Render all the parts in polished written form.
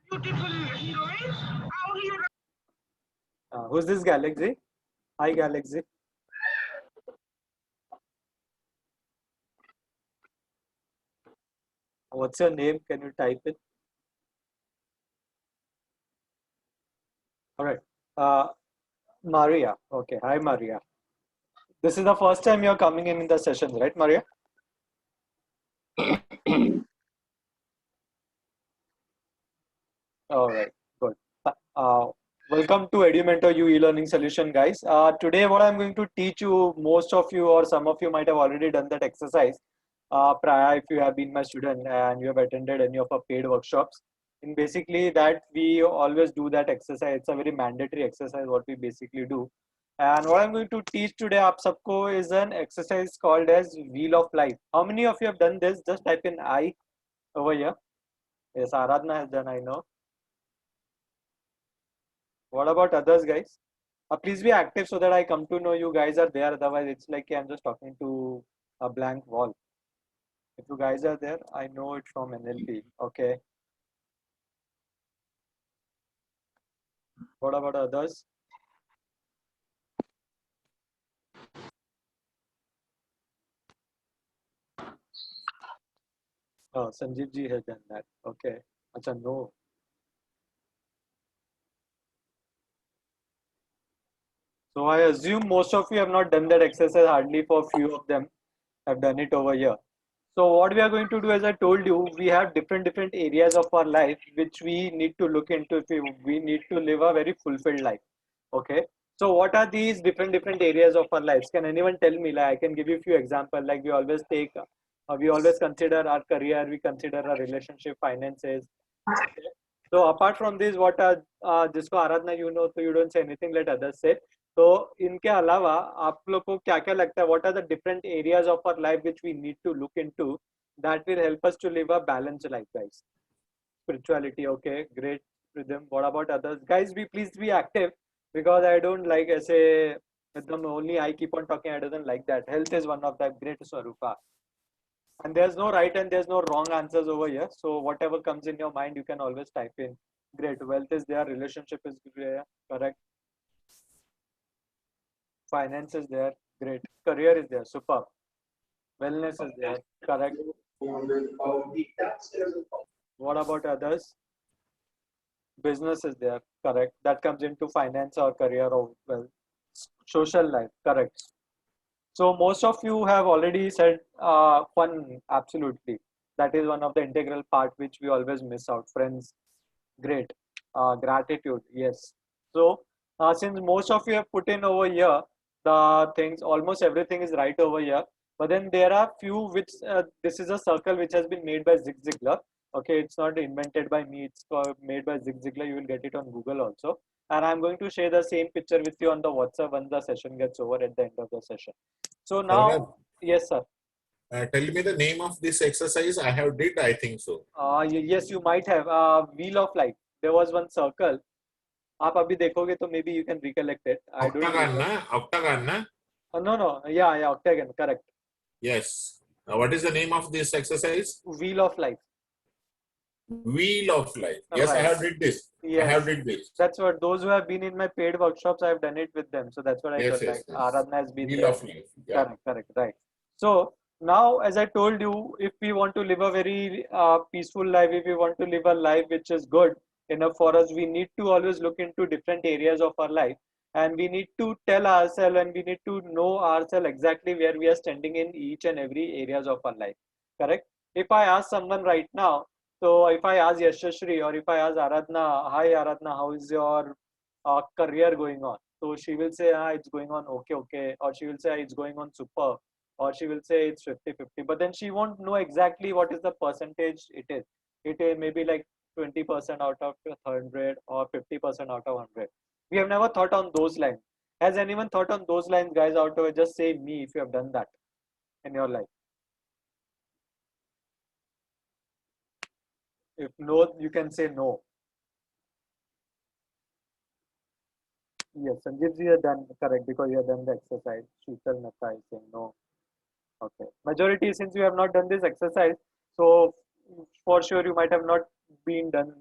beautiful heroines out here. Who's this Galaxy? Hi Galaxy. What's your name? Can you type it? All right. Maria. Okay. Hi Maria. This is the first time you're coming in the sessions, right, Maria? All right. Good. Uh, Welcome to EduMentor U e-learning solution, guys. Today, what I'm going to teach you, most of you or some of you might have already done that exercise prior if you have been my student and you have attended any of our paid workshops. And basically, that we always do that exercise. It's a very mandatory exercise what we basically do. And what I'm going to teach today, aap sabko, is an exercise called as Wheel of Life. How many of you have done this? Just type in I over here. Yes, Aradhana has done, I know. What about others, guys? Please be active so that I come to know you guys are there. Otherwise, it's like I'm just talking to a blank wall. If you guys are there, I know it from NLP. Okay. What about others? Oh, Sanjeev ji has done that. Okay. Acha, no. So I assume most of you have not done that exercise. Hardly for few of them have done it over here. So what we are going to do, as I told you, we have different areas of our life which we need to look into if we need to live a very fulfilled life. Okay. So what are these different areas of our lives? Can anyone tell me? Like I can give you a few examples. Like we always consider our career, we consider our relationship, finances. Okay. So apart from this, what are जिसको आराधना you know, so you don't say anything. Let others say. तो इनके अलावा आप लोग को क्या क्या लगता है? What are the different areas of our life which we need to look into that will help us to live a balanced life, guys? Spirituality, okay, great. Rhythm. What about others, guys? Please be active because I don't like ऐसे एकदम only I keep on talking. I don't like that. Health is one of the great Swarupa. And there's no right and there's no wrong answers over here. So whatever comes in your mind, you can always type in. Great. Wealth is there. Relationship is there. Correct. Finance is there. Great. Career is there. Superb. Wellness is there. Correct. What about others? Business is there. Correct. That comes into finance or career or well, social life. Correct. So most of you have already said fun. Absolutely. That is one of the integral part which we always miss out. Friends. Great. Gratitude. Yes. So since most of you have put in over here the things, almost everything is right over here. But then there are few which this is a circle which has been made by Zig Ziglar. Okay, it's not invented by me. It's made by Zig Ziglar. You will get it on Google also. And I'm going to share the same picture with you on the WhatsApp when the session gets over at the end of the session. So now, yes, sir. Tell me the name of this exercise. I have did, I think so. Yes, you might have. Wheel of Life. There was one circle. आप अभी देखोगे तो maybe you can recollect it. I don't know. Octagon, na? No. Yeah, octagon. Correct. Yes. What is the name of this exercise? Wheel of Life. Wheel of Life. Yes, Right. I have did this. Yes. I have did this. That's what those who have been in my paid workshops, I have done it with them. So that's what I Yes, told. yes, Like yes. Aradhana has been Wheel there. of Life. Yeah. Correct, right. So now, as I told you, if we want to live a very peaceful life, if we want to live a life which is good enough for us, we need to always look into different areas of our life, and we need to tell ourselves and we need to know ourselves exactly where we are standing in each and every areas of our life. Correct. If I ask someone right now, so if I ask Yashashri or if I ask Aradhna, hi Aradhna, how is your career going on? So she will say, it's going on okay, or she will say it's going on super, or she will say it's 50-50. But then she won't know exactly what is the percentage it is. It is maybe like 20% out of 100 or 50% out of 100. We have never thought on those lines. Has anyone thought on those lines, guys, out of it? Just say me if you have done that in your life. If no, you can say no. Yes, Sanjeev ji has done correct because you have done the exercise. Sheetal Nata is saying no. Okay. Majority, since you have not done this exercise, so for sure you might have not been done,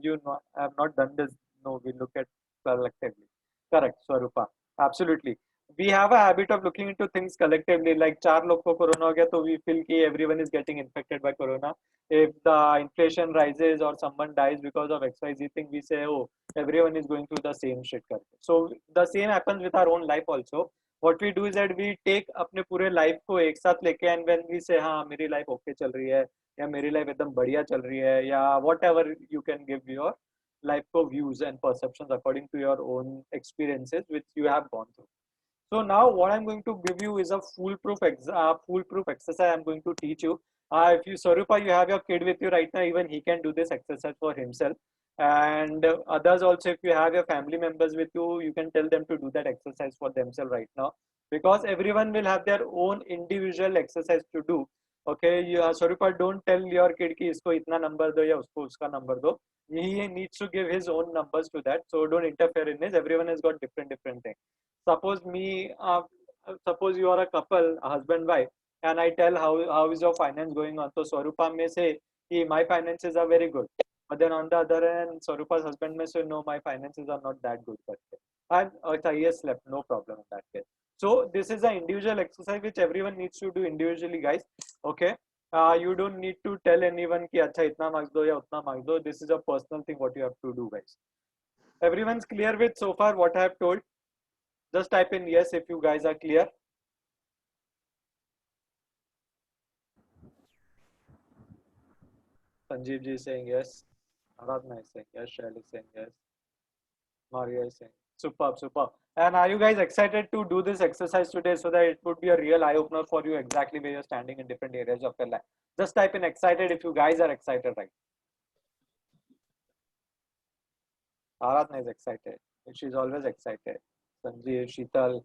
I have not done this. No, we look at collectively. Correct, Swarupa. Absolutely. We have a habit of looking into things collectively. Like चार लोग को corona हो गया, तो we feel कि everyone is getting infected by corona. If the inflation rises or someone dies because of XYZ thing, we say, oh, everyone is going through the same shit करके. So the same happens with our own life also. What we do is that we take अपने पूरे life को एक साथ लेके, and when we say हाँ मेरी life okay चल रही है, या मेरी लाइफ एकदम बढ़िया चल रही है, या whatever you can give your life को views and perceptions according to your own experiences which you have gone through. So now what I'm going to give you is a foolproof exercise I'm going to teach you. If you, Swarupa, you have your kid with you right now, even he can do this exercise for himself. And others also, if you have your family members with you, you can tell them to do that exercise for themselves right now. Because everyone will have their own individual exercise to do. Okay, Swarupa, don't tell your kid कि इसको इतना number दो या उसको उसका number दो. He needs to give his own numbers to that. So don't interfere in this. Everyone has got different things. Suppose you are a couple, a husband wife, and I tell how is your finance going on. So Swarupa may say, my finances are very good. But then on the other hand, Swarupa's husband may say, no, my finances are not that good. And he has slept, no problem in that case. So this is an individual exercise which everyone needs to do individually, guys. Okay. You don't need to tell anyone कि अच्छा इतना marks दो या उतना marks दो. This is a personal thing what you have to do, guys. Everyone's clear with so far what I have told? Just type in yes if you guys are clear. Sanjeev ji is saying yes. Aradhana is saying yes. Shail is saying yes. Maria is saying superb. And are you guys excited to do this exercise today so that it would be a real eye opener for you exactly where you're standing in different areas of your life? Just type in excited if you guys are excited, right? Aradhana is excited. She's always excited. Sanjeev, Sheetal,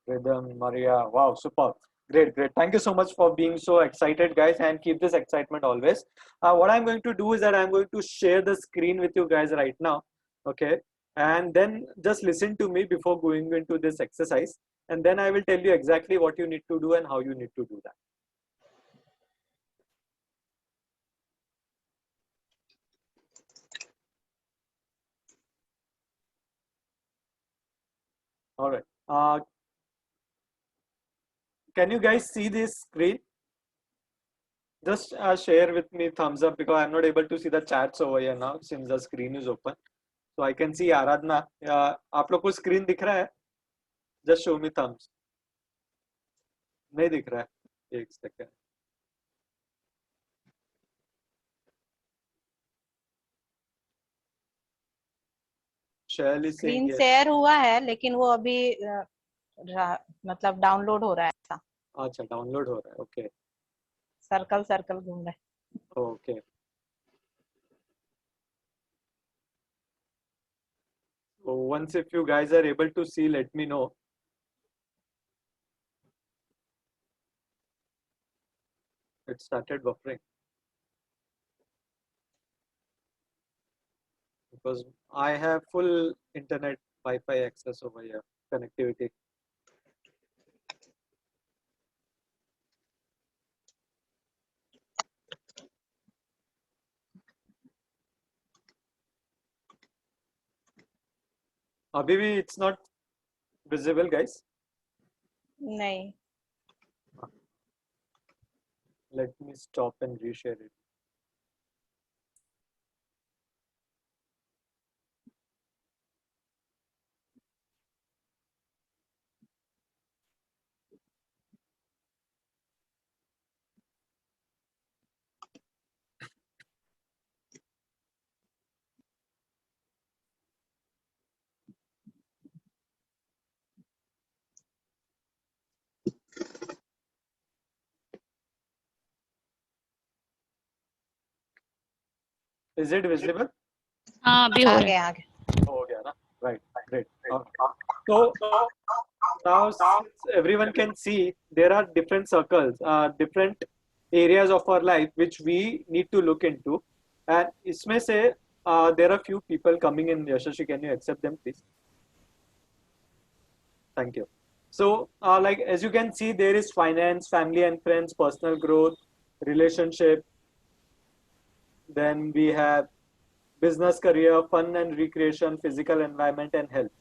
Rhythm, Maria. Wow, superb. Great. Thank you so much for being so excited, guys, and keep this excitement always. What I'm going to do is that I'm going to share the screen with you guys right now. Okay. And then just listen to me before going into this exercise. And then I will tell you exactly what you need to do and how you need to do that. All right. Can you guys see this screen? Just share with me thumbs up because I'm not able to see the chats over here now since the screen is open. So I can see Aradhana. आप लोग को screen दिख रहा है? Just show me thumbs. नहीं दिख रहा है. एक second. Shail is saying screen yes. Share हुआ है लेकिन वो अभी मतलब डाउनलोड हो रहा है ऐसा. अच्छा डाउनलोड हो रहा है. ओके. सर्कल घूम रहा है. Okay. So once if you guys are able to see, let me know. It started buffering. Because I have full internet Wi-Fi access over here, connectivity. अभी भी it's not visible, guys. नहीं. Let me stop and reshare it. Is it visible? हाँ अभी हो आ रहा है. गया. हो गया ना? Right, great. So now since everyone can see, there are different circles, different areas of our life which we need to look into. And इसमें से there are few people coming in. Yashasvi, can you accept them, please? Thank you. So, like as you can see, there is finance, family and friends, personal growth, relationship. Then we have business, career, fun and recreation, physical environment and health.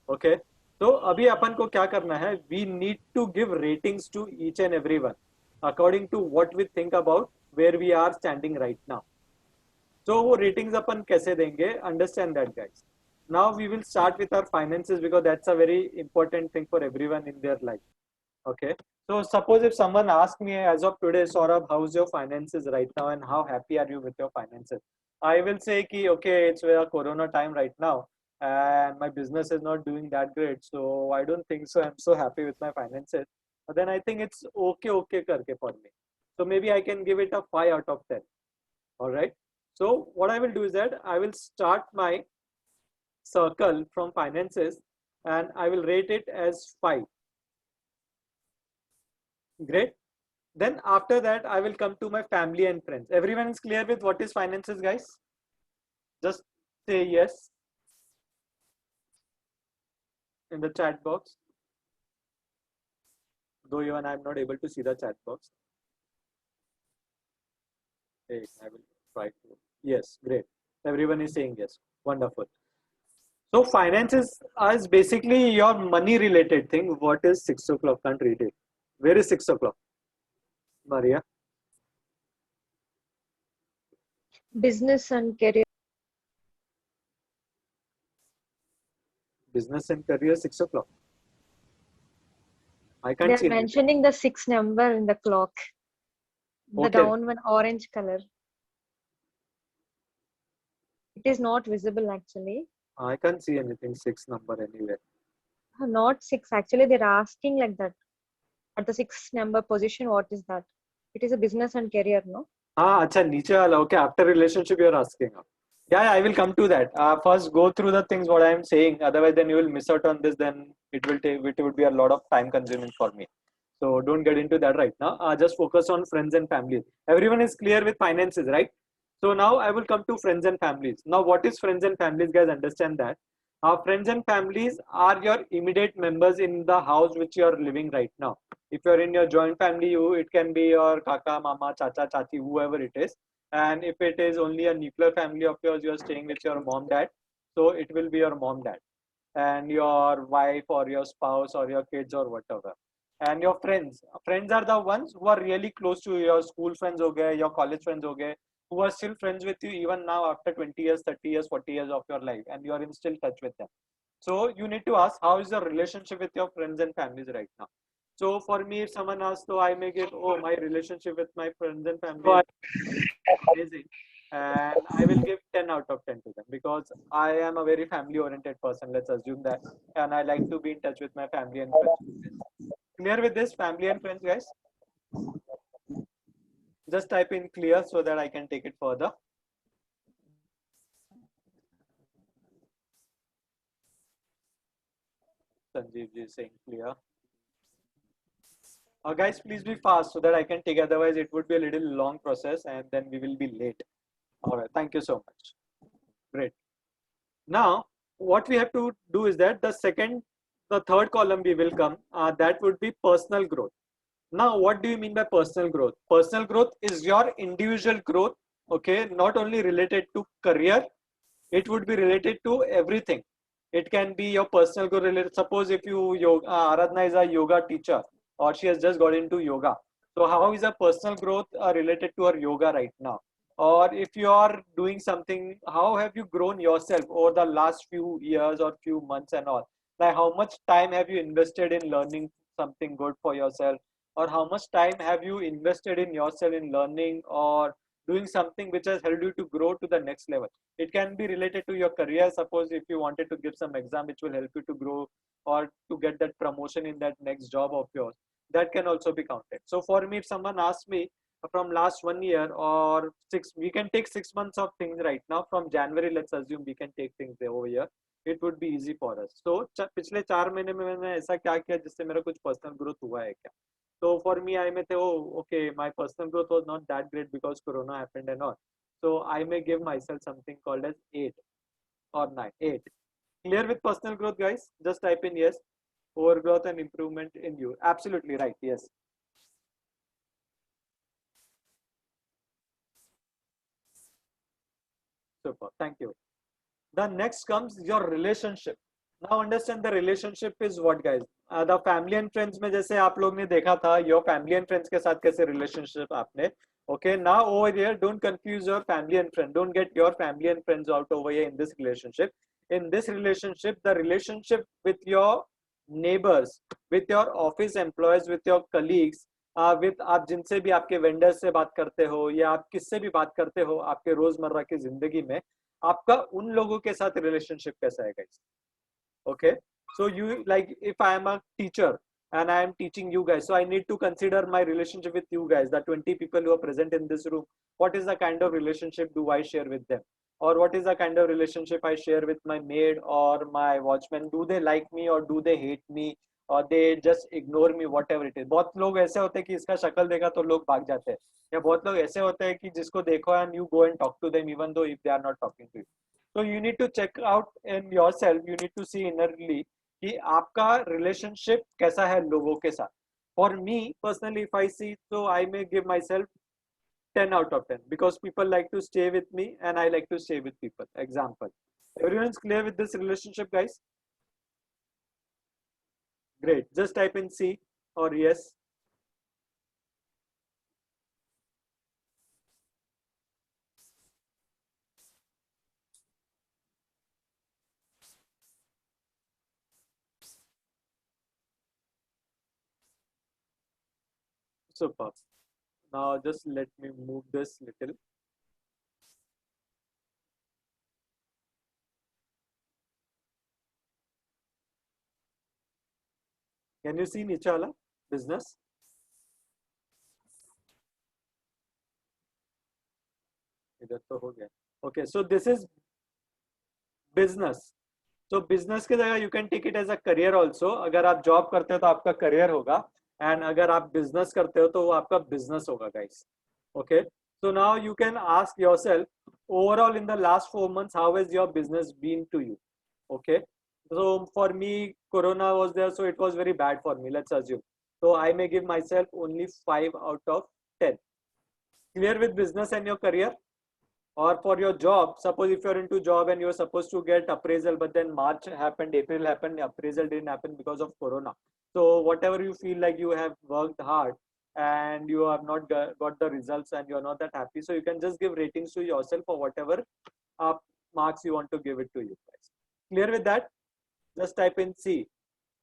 Okay, तो अभी अपन को क्या करना है, we need to give ratings to each and everyone according to what we think about where we are standing right now. So वो ratings अपन कैसे देंगे, understand that guys. Now we will start with our finances because that's a very important thing for everyone in their life. Okay, so suppose if someone asks me as of today, Saurabh, how's your finances right now and how happy are you with your finances? I will say ki, okay, it's a corona time right now and my business is not doing that great, so I don't think so I'm so happy with my finances. But then I think it's okay karke for me. So maybe I can give it a 5 out of 10. All right. So what I will do is that I will start my circle from finances and I will rate it as 5. Great. Then after that, I will come to my family and friends. Everyone is clear with what is finances, guys? Just say yes in the chat box. Though even I am not able to see the chat box. Hey, I will try to. Yes, great. Everyone is saying yes. Wonderful. So finances is basically your money related thing. What is 6 o'clock? Can't read it. Where is 6 o'clock? Maria? Business and career. Business and career 6 o'clock. I can't They're see anything. mentioning the 6 number in the clock. The Okay. down one orange color. It is not visible actually. I can't see anything 6 number anywhere. Not 6. Actually, they're asking like that. At the 6 number position, what is that? It is a business and career, no? Ah, acha, niche wala. Okay, after relationship you're asking. Yeah, I will come to that. First, go through the things what I am saying. Otherwise, then you will miss out on this. Then it would be a lot of time consuming for me. So don't get into that right now. Just focus on friends and families. Everyone is clear with finances, right? So now I will come to friends and families. Now, what is friends and families, guys? Understand that. Friends and families are your immediate members in the house which you are living right now. If you're in your joint family, it can be your kaka, mama, chacha, chachi, whoever it is. And if it is only a nuclear family of yours, you're staying with your mom, dad. So it will be your mom, dad, and your wife or your spouse or your kids or whatever. And your friends. Friends are the ones who are really close to your school friends, okay, your college friends, okay, who are still friends with you even now after 20 years, 30 years, 40 years of your life, and you are in still touch with them. So you need to ask, how is the relationship with your friends and families right now? So for me, if someone asks, so I may give, oh, my relationship with my friends and family is amazing. And I will give 10 out of 10 to them because I am a very family oriented person. Let's assume that. And I like to be in touch with my family and friends. Clear with this, family and friends, guys? Just type in clear so that I can take it further. Sanjeev ji is saying clear. Guys, please be fast so that I can take. Otherwise, it would be a little long process and then we will be late. All right. Thank you so much. Great. Now, what we have to do is that the third column we will come. That would be personal growth. Now, what do you mean by personal growth? Personal growth is your individual growth. Okay, not only related to career, it would be related to everything. It can be your personal growth related. Suppose if Aradhna is a yoga teacher or she has just got into yoga. So how is a personal growth related to her yoga right now? Or if you are doing something, how have you grown yourself over the last few years or few months and all? Like how much time have you invested in learning something good for yourself? Or how much time have you invested in yourself in learning or doing something which has helped you to grow to the next level? It can be related to your career. Suppose if you wanted to give some exam which will help you to grow or to get that promotion in that next job of yours, that can also be counted. So for me, if someone asks me from last 1 year or we can take 6 months of things right now. From January, let's assume we can take things over here. It would be easy for us. So पिछले 4 महीने में मैंने ऐसा क्या किया जिससे मेरा कुछ पर्सनल ग्रोथ हुआ है क्या? So for me, I may say, oh, okay, my personal growth was not that great because Corona happened and all. So I may give myself something called as 8 or 9. 8. Clear with personal growth, guys? Just type in yes. Overgrowth and improvement in you. Absolutely right. Yes. Super. Thank you. The next comes your relationship. Now understand the relationship is what, guys. The family and friends में जैसे आप लोग ने देखा था your family and friends के साथ कैसे relationship आपने. Okay, now over here don't confuse your family and friend. Don't get your family and friends out over here in this relationship. In this relationship, the relationship with your neighbors, with your office employees, with your colleagues, with आप जिनसे भी आपके vendors से बात करते हो या आप किससे भी बात करते हो आपके रोजमर्रा की जिंदगी में, आपका उन लोगों के साथ रिलेशनशिप कैसा है guys? Okay, so you, like, if I am a teacher and I am teaching you guys, so I need to consider my relationship with you guys, the 20 people who are present in this room. What is the kind of relationship do I share with them, or what is the kind of relationship I share with my maid or my watchman? Do they like me or do they hate me, or they just ignore me, whatever it is. बहुत लोग ऐसे होते हैं कि इसका शक्ल देखा तो लोग भाग जाते हैं, या बहुत लोग ऐसे होते हैं कि जिसको देखो and you go and talk to them even though if they are not talking to you. So you need to check out in yourself, you need to see innerly कि आपका relationship कैसा है लोगों के साथ. For me personally, if I see, so I may give myself 10 out of 10 because people like to stay with me and I like to stay with people. Example. Everyone's clear with this relationship, guys? Great. Just type in C or yes. Super. Now just let me move this little. Can you see नीचे वाला business? इधर तो हो गया. Okay, so this is business. So business के जगह you can take it as a career also. अगर आप job करते हो तो आपका career होगा, and अगर आप business करते हो तो वो आपका business होगा, guys. Okay, so now you can ask yourself, overall in the last 4 months, how has your business been to you? Okay, so for me, Corona was there, so it was very bad for me, let's assume. So I may give myself only 5 out of 10. Clear with business and your career? Or for your job, suppose if you're into job and you're supposed to get appraisal, but then March happened, April happened, appraisal didn't happen because of Corona. So whatever you feel like you have worked hard and you have not got the results and you're not that happy, so you can just give ratings to yourself for whatever marks you want to give it to you guys. Clear with that? Just type in C.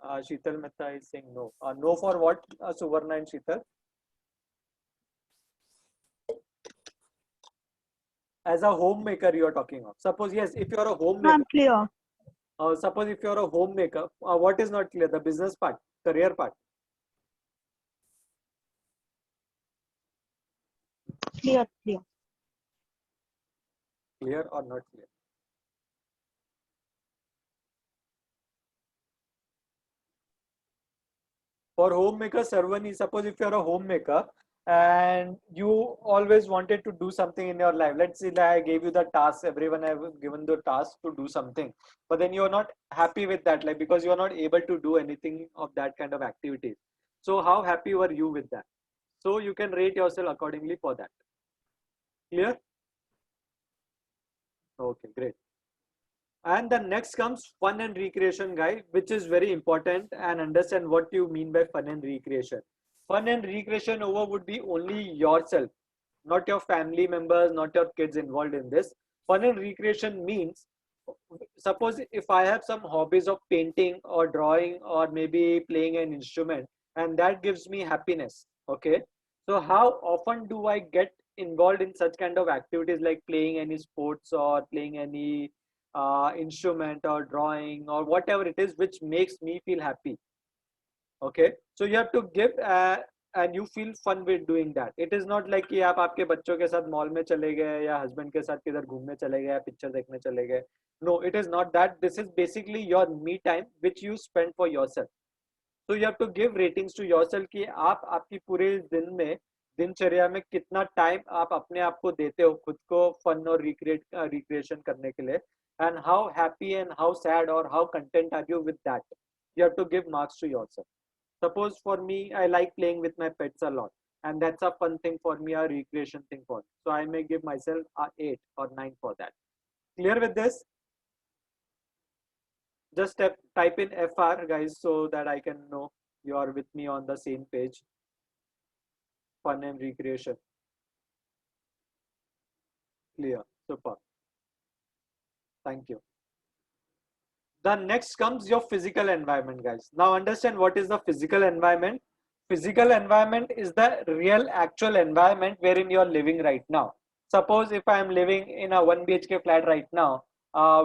Sheetal Mehta is saying no. No for what, Suvarna and Sheetal? As a homemaker you are talking of. Suppose, yes, if you are a homemaker. I'm clear. Suppose if you are a homemaker, what is not clear? The business part, career part. Clear, clear. Clear or not clear? For homemaker, Sarvani, suppose if you are a homemaker and you always wanted to do something in your life. Let's say that I gave you the task, everyone have given the task to do something, but then you are not happy with that, like because you are not able to do anything of that kind of activities. So how happy were you with that? So you can rate yourself accordingly for that. Clear? Okay, great. And the next comes fun and recreation, guy, which is very important, and understand what you mean by fun and recreation. Fun and recreation over would be only yourself, not your family members, not your kids involved in this. Fun and recreation means, suppose if I have some hobbies of painting or drawing or maybe playing an instrument, and that gives me happiness. Okay, so how often do I get involved in such kind of activities like playing any sports or playing any instrument or drawing or whatever it is which makes me feel happy? Okay, so you have to give and you feel fun with doing that. It is not like कि आप आपके बच्चों के साथ mall में चले गए या हस्बैंड के साथ किधर घूमने चले गए या पिक्चर देखने चले गए. No, it is not that. This is basically your me time which you spend for yourself. So you have to give ratings to yourself कि आप आपकी पूरे दिन में दिनचर्या में कितना टाइम आप अपने आप को देते हो खुद को फन और रिक्रिएशन करने के लिए, and how happy and how sad or how content are you with that. You have to give marks to yourself. Suppose for me, I like playing with my pets a lot, and that's a fun thing for me, a recreation thing for me. So I may give myself a 8 or 9 for that. Clear with this? Just type in FR, guys, so that I can know you are with me on the same page. Fun and recreation. Clear. Super. Thank you. The next comes your physical environment, guys. Now understand what is the physical environment. Physical environment is the real actual environment wherein you are living right now. Suppose if I am living in a 1 BHK flat right now,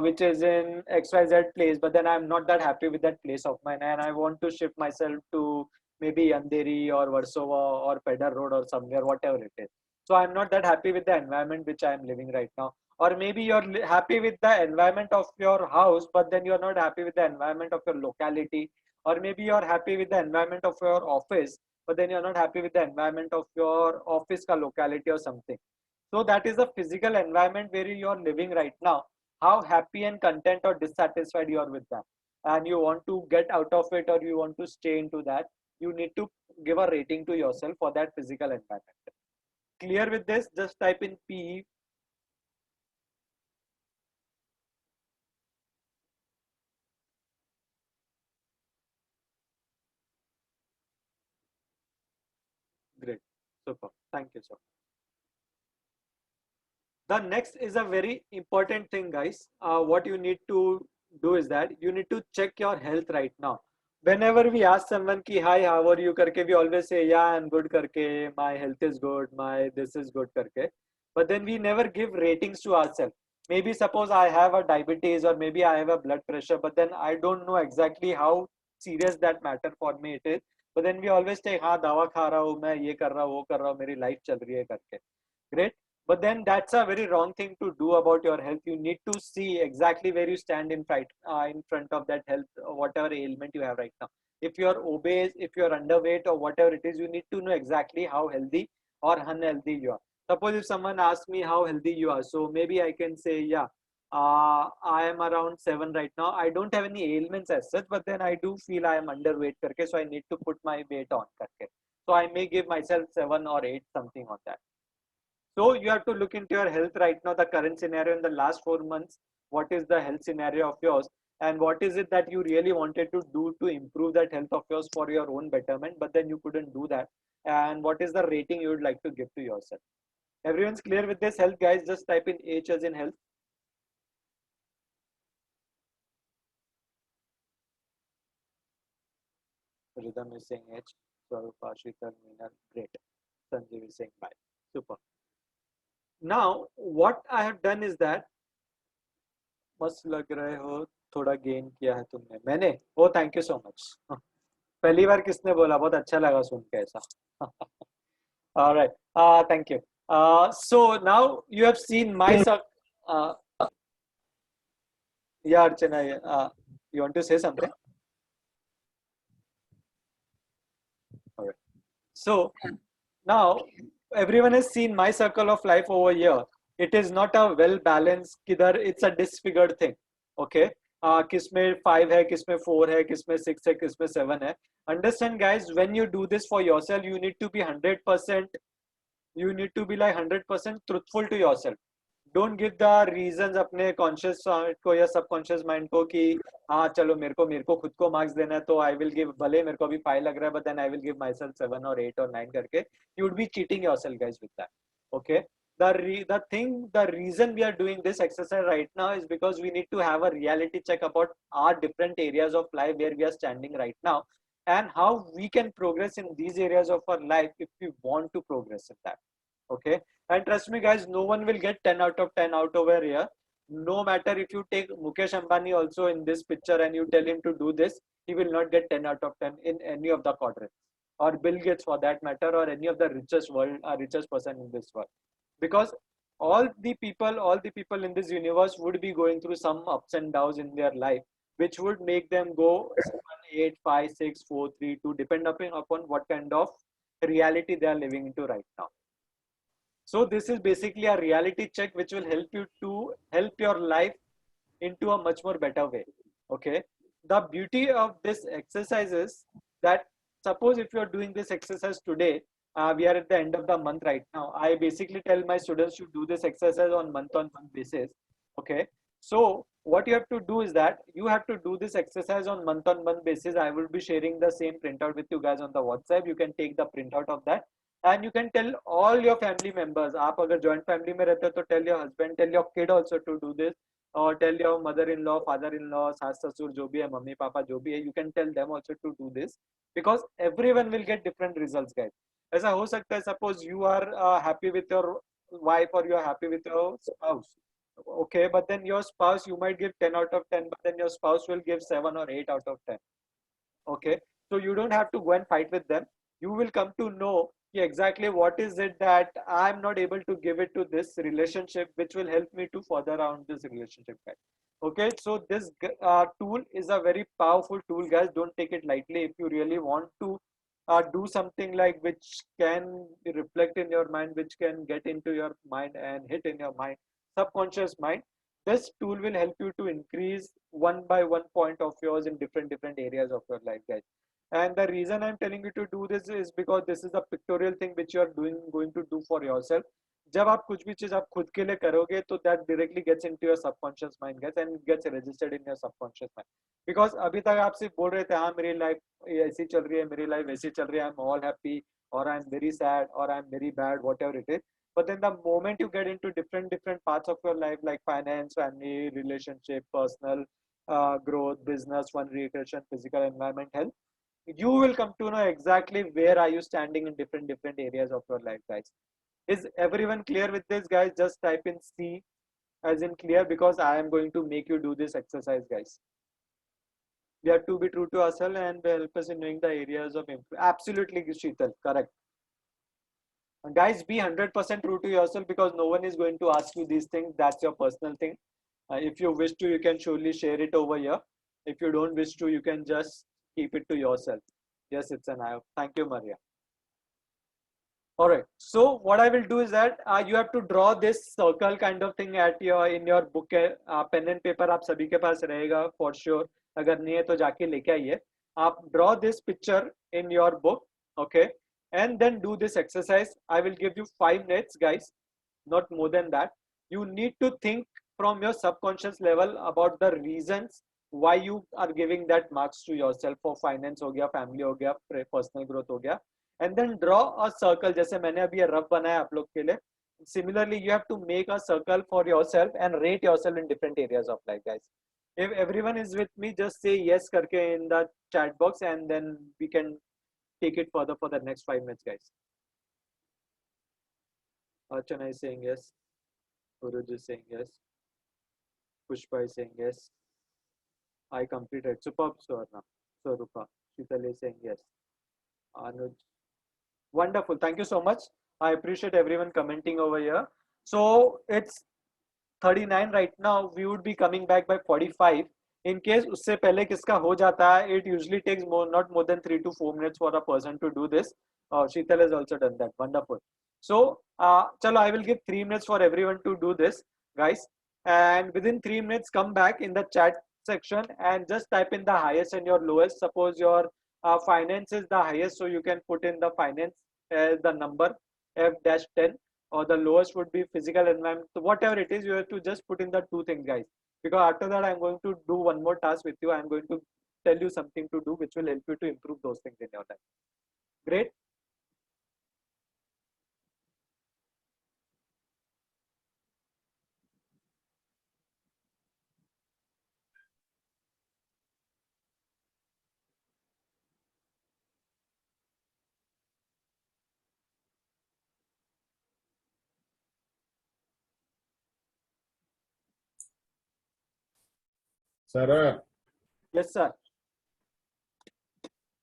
which is in XYZ place, but then I'm not that happy with that place of mine and I want to shift myself to maybe Andheri or Versova or Pedder Road or somewhere, whatever it is. So I'm not that happy with the environment which I'm living right now. Or maybe you're happy with the environment of your house, but then you're not happy with the environment of your locality. Or maybe you're happy with the environment of your office, but then you're not happy with the environment of your office ka locality or something. So that is the physical environment where you're living right now. How happy and content or dissatisfied you are with that. And you want to get out of it or you want to stay into that. You need to give a rating to yourself for that physical environment. Clear with this? Just type in P. Great. Super. Thank you, sir. The next is a very important thing, guys. What you need to do is that you need to check your health right now. Whenever we ask someone ki hi, how are you karke, we always say yeah, I'm good karke, my health is good, my this is good karke. But then we never give ratings to ourselves. Maybe suppose I have a diabetes or maybe I have a blood pressure, but then I don't know exactly how serious that matter for me it is. But then we always say हाँ दवा खा रहा हूँ मैं ये कर रहा हूँ वो कर रहा हूँ मेरी life चल रही है करके. Great. But then that's a very wrong thing to do about your health. You need to see exactly where you stand in front of that health, or whatever ailment you have right now. If you're obese, if you're underweight or whatever it is, you need to know exactly how healthy or unhealthy you are. Suppose if someone asks me how healthy you are, so maybe I can say, yeah, I am around 7 right now. I don't have any ailments as such, but then I do feel I am underweight karke, so I need to put my weight on karke. So I may give myself 7 or 8, something on that. So you have to look into your health right now, the current scenario in the last 4 months. What is the health scenario of yours? And what is it that you really wanted to do to improve that health of yours for your own betterment, but then you couldn't do that? And what is the rating you would like to give to yourself? Everyone's clear with this health, guys? Just type in H as in health. Rhythm is saying H. Swarupa, Shital, Meenal. Great. Sanjeev is saying bye. Super. Now, what I have done is that मस्त लग रहे हो थोड़ा gain किया है तुमने मैंने ओ thank you so much पहली बार किसने बोला बहुत अच्छा लगा सुन के ऐसा alright thank you so now you have seen my yeah Archana you want to say something all right so now everyone has seen my circle of life over here. It is not a well balanced kidhar it's a disfigured thing okay किसमें 5 है किसमें 4 है किसमें 6 है किसमें 7 है understand guys when you do this for yourself you need to be 100% you need to be like 100% truthful to yourself don't give the reasons अपने conscious को या subconscious mind को कि हाँ चलो मेरे को खुद को marks देना है तो I will give भले मेरे को अभी 5 लग रहा है but then I will give myself 7 or 8 or 9 करके you would be cheating yourself guys with that okay the reason we are doing this exercise right now is because we need to have a reality check about our different areas of life where we are standing right now and how we can progress in these areas of our life if we want to progress in that okay and trust me guys no one will get 10 out of 10 out over here no matter if you take Mukesh Ambani also in this picture and you tell him to do this he will not get 10 out of 10 in any of the quadrants or Bill Gates for that matter or any of the richest person in this world because all the people in this universe would be going through some ups and downs in their life which would make them go 7, 8, 5, 6, 4, 3, 2 depending upon what kind of reality they are living into right now. So this is basically a reality check which will help you to help your life into a much more better way. Okay. The beauty of this exercise is that suppose if you are doing this exercise today, we are at the end of the month right now. I basically tell my students to do this exercise on month basis. Okay. So what you have to do is that you have to do this exercise on month basis. I will be sharing the same printout with you guys on the WhatsApp. You can take the printout of that and you can tell all your family members. आप अगर joint family में रहते हो तो tell your husband, tell your kid also to do this, or tell your mother-in-law, father-in-law, सास ससुर जो भी है, मम्मी पापा जो भी है, you can tell them also to do this because everyone will get different results, guys. ऐसा हो सकता है, suppose you are happy with your wife or you are happy with your spouse. Okay, but then your spouse, you might give 10 out of 10, but then your spouse will give 7 or 8 out of 10. Okay, so you don't have to go and fight with them. You will come to know exactly what is it that I'm not able to give it to this relationship, which will help me to further around this relationship, guys. Okay, so this tool is a very powerful tool, guys. Don't take it lightly. If you really want to do something like which can reflect in your mind, which can get into your mind and hit in your mind, subconscious mind, this tool will help you to increase one by one point of yours in different areas of your life, guys. And the reason I'm telling you to do this is because this is a pictorial thing which you are going to do for yourself. जब आप कुछ भी चीज आप खुद के लिए करोगे तो that directly gets into your subconscious mind, guys, and gets registered in your subconscious mind. Because अभी तक आप सिर्फ बोल रहे थे हाँ मेरी लाइफ ऐसी चल रही है, मेरी लाइफ ऐसी चल रही है, I'm all happy or I'm very sad or I'm very bad, whatever it is. But then the moment you get into different parts of your life like finance, family, relationship, personal growth, business, fun, recreation, physical environment, health, you will come to know exactly where are you standing in different areas of your life, guys. Is everyone clear with this, guys? Just type in C as in clear because I am going to make you do this exercise, guys. We have to be true to ourselves and help us in knowing the areas of improvement. Absolutely, Sheetal, correct. And guys, be 100% true to yourself because no one is going to ask you these things. That's your personal thing. If you wish to, you can surely share it over here. If you don't wish to, you can just keep it to yourself. Yes, it's an I. Thank you, Maria. All right. So what I will do is that you have to draw this circle kind of thing at your in your book. Pen and paper आप सभी के पास रहेगा for sure. अगर नहीं है तो जाके लेके आइए. आप draw this picture in your book, okay, and then do this exercise. I will give you 5 minutes, guys, not more than that. You need to think from your subconscious level about the reasons why you are giving that marks to yourself for finance हो गया, family हो गया, personal growth हो गया. And then draw a circle जैसे मैंने अभी ये रफ बनाया आप लोग के लिए. Similarly, you have to make a circle for yourself and rate yourself in different areas of life, guys. If everyone is with me, just say yes करके in the chat box and then we can take it further for the next 5 minutes, guys. Archana is saying yes. Uruj is saying yes. Pushpa is saying yes. I completed. Superb, Swarna. Swarupa. Sheetal is saying yes. Anuj. Wonderful. Thank you so much. I appreciate everyone commenting over here. So it's 39 right now. We would be coming back by 45. In case उससे पहले किसका हो जाता है, it usually takes not more than 3 to 4 minutes for a person to do this. Sheetal has also done that. Wonderful. So chalo, I will give 3 minutes for everyone to do this, guys. And within 3 minutes, come back in the chat section and just type in the highest and your lowest. Suppose your finance is the highest, so you can put in the finance as the number F-10, or the lowest would be physical environment. So whatever it is, you have to just put in the 2 things, guys. Because after that, I'm going to do one more task with you. I'm going to tell you something to do which will help you to improve those things in your life. Great. Sir, Yes, sir.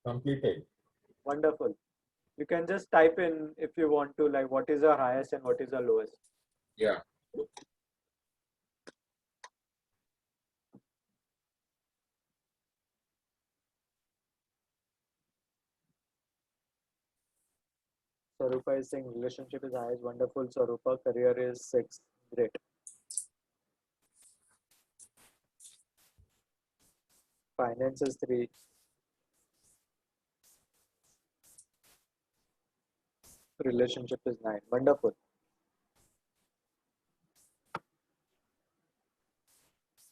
completed. Wonderful. You can just type in if you want to, like what is your highest and what is your lowest. Yeah. Sarupa is saying relationship is highest. Wonderful. Sarupa, career is 6. Great. Finance is 3. Relationship is 9. Wonderful.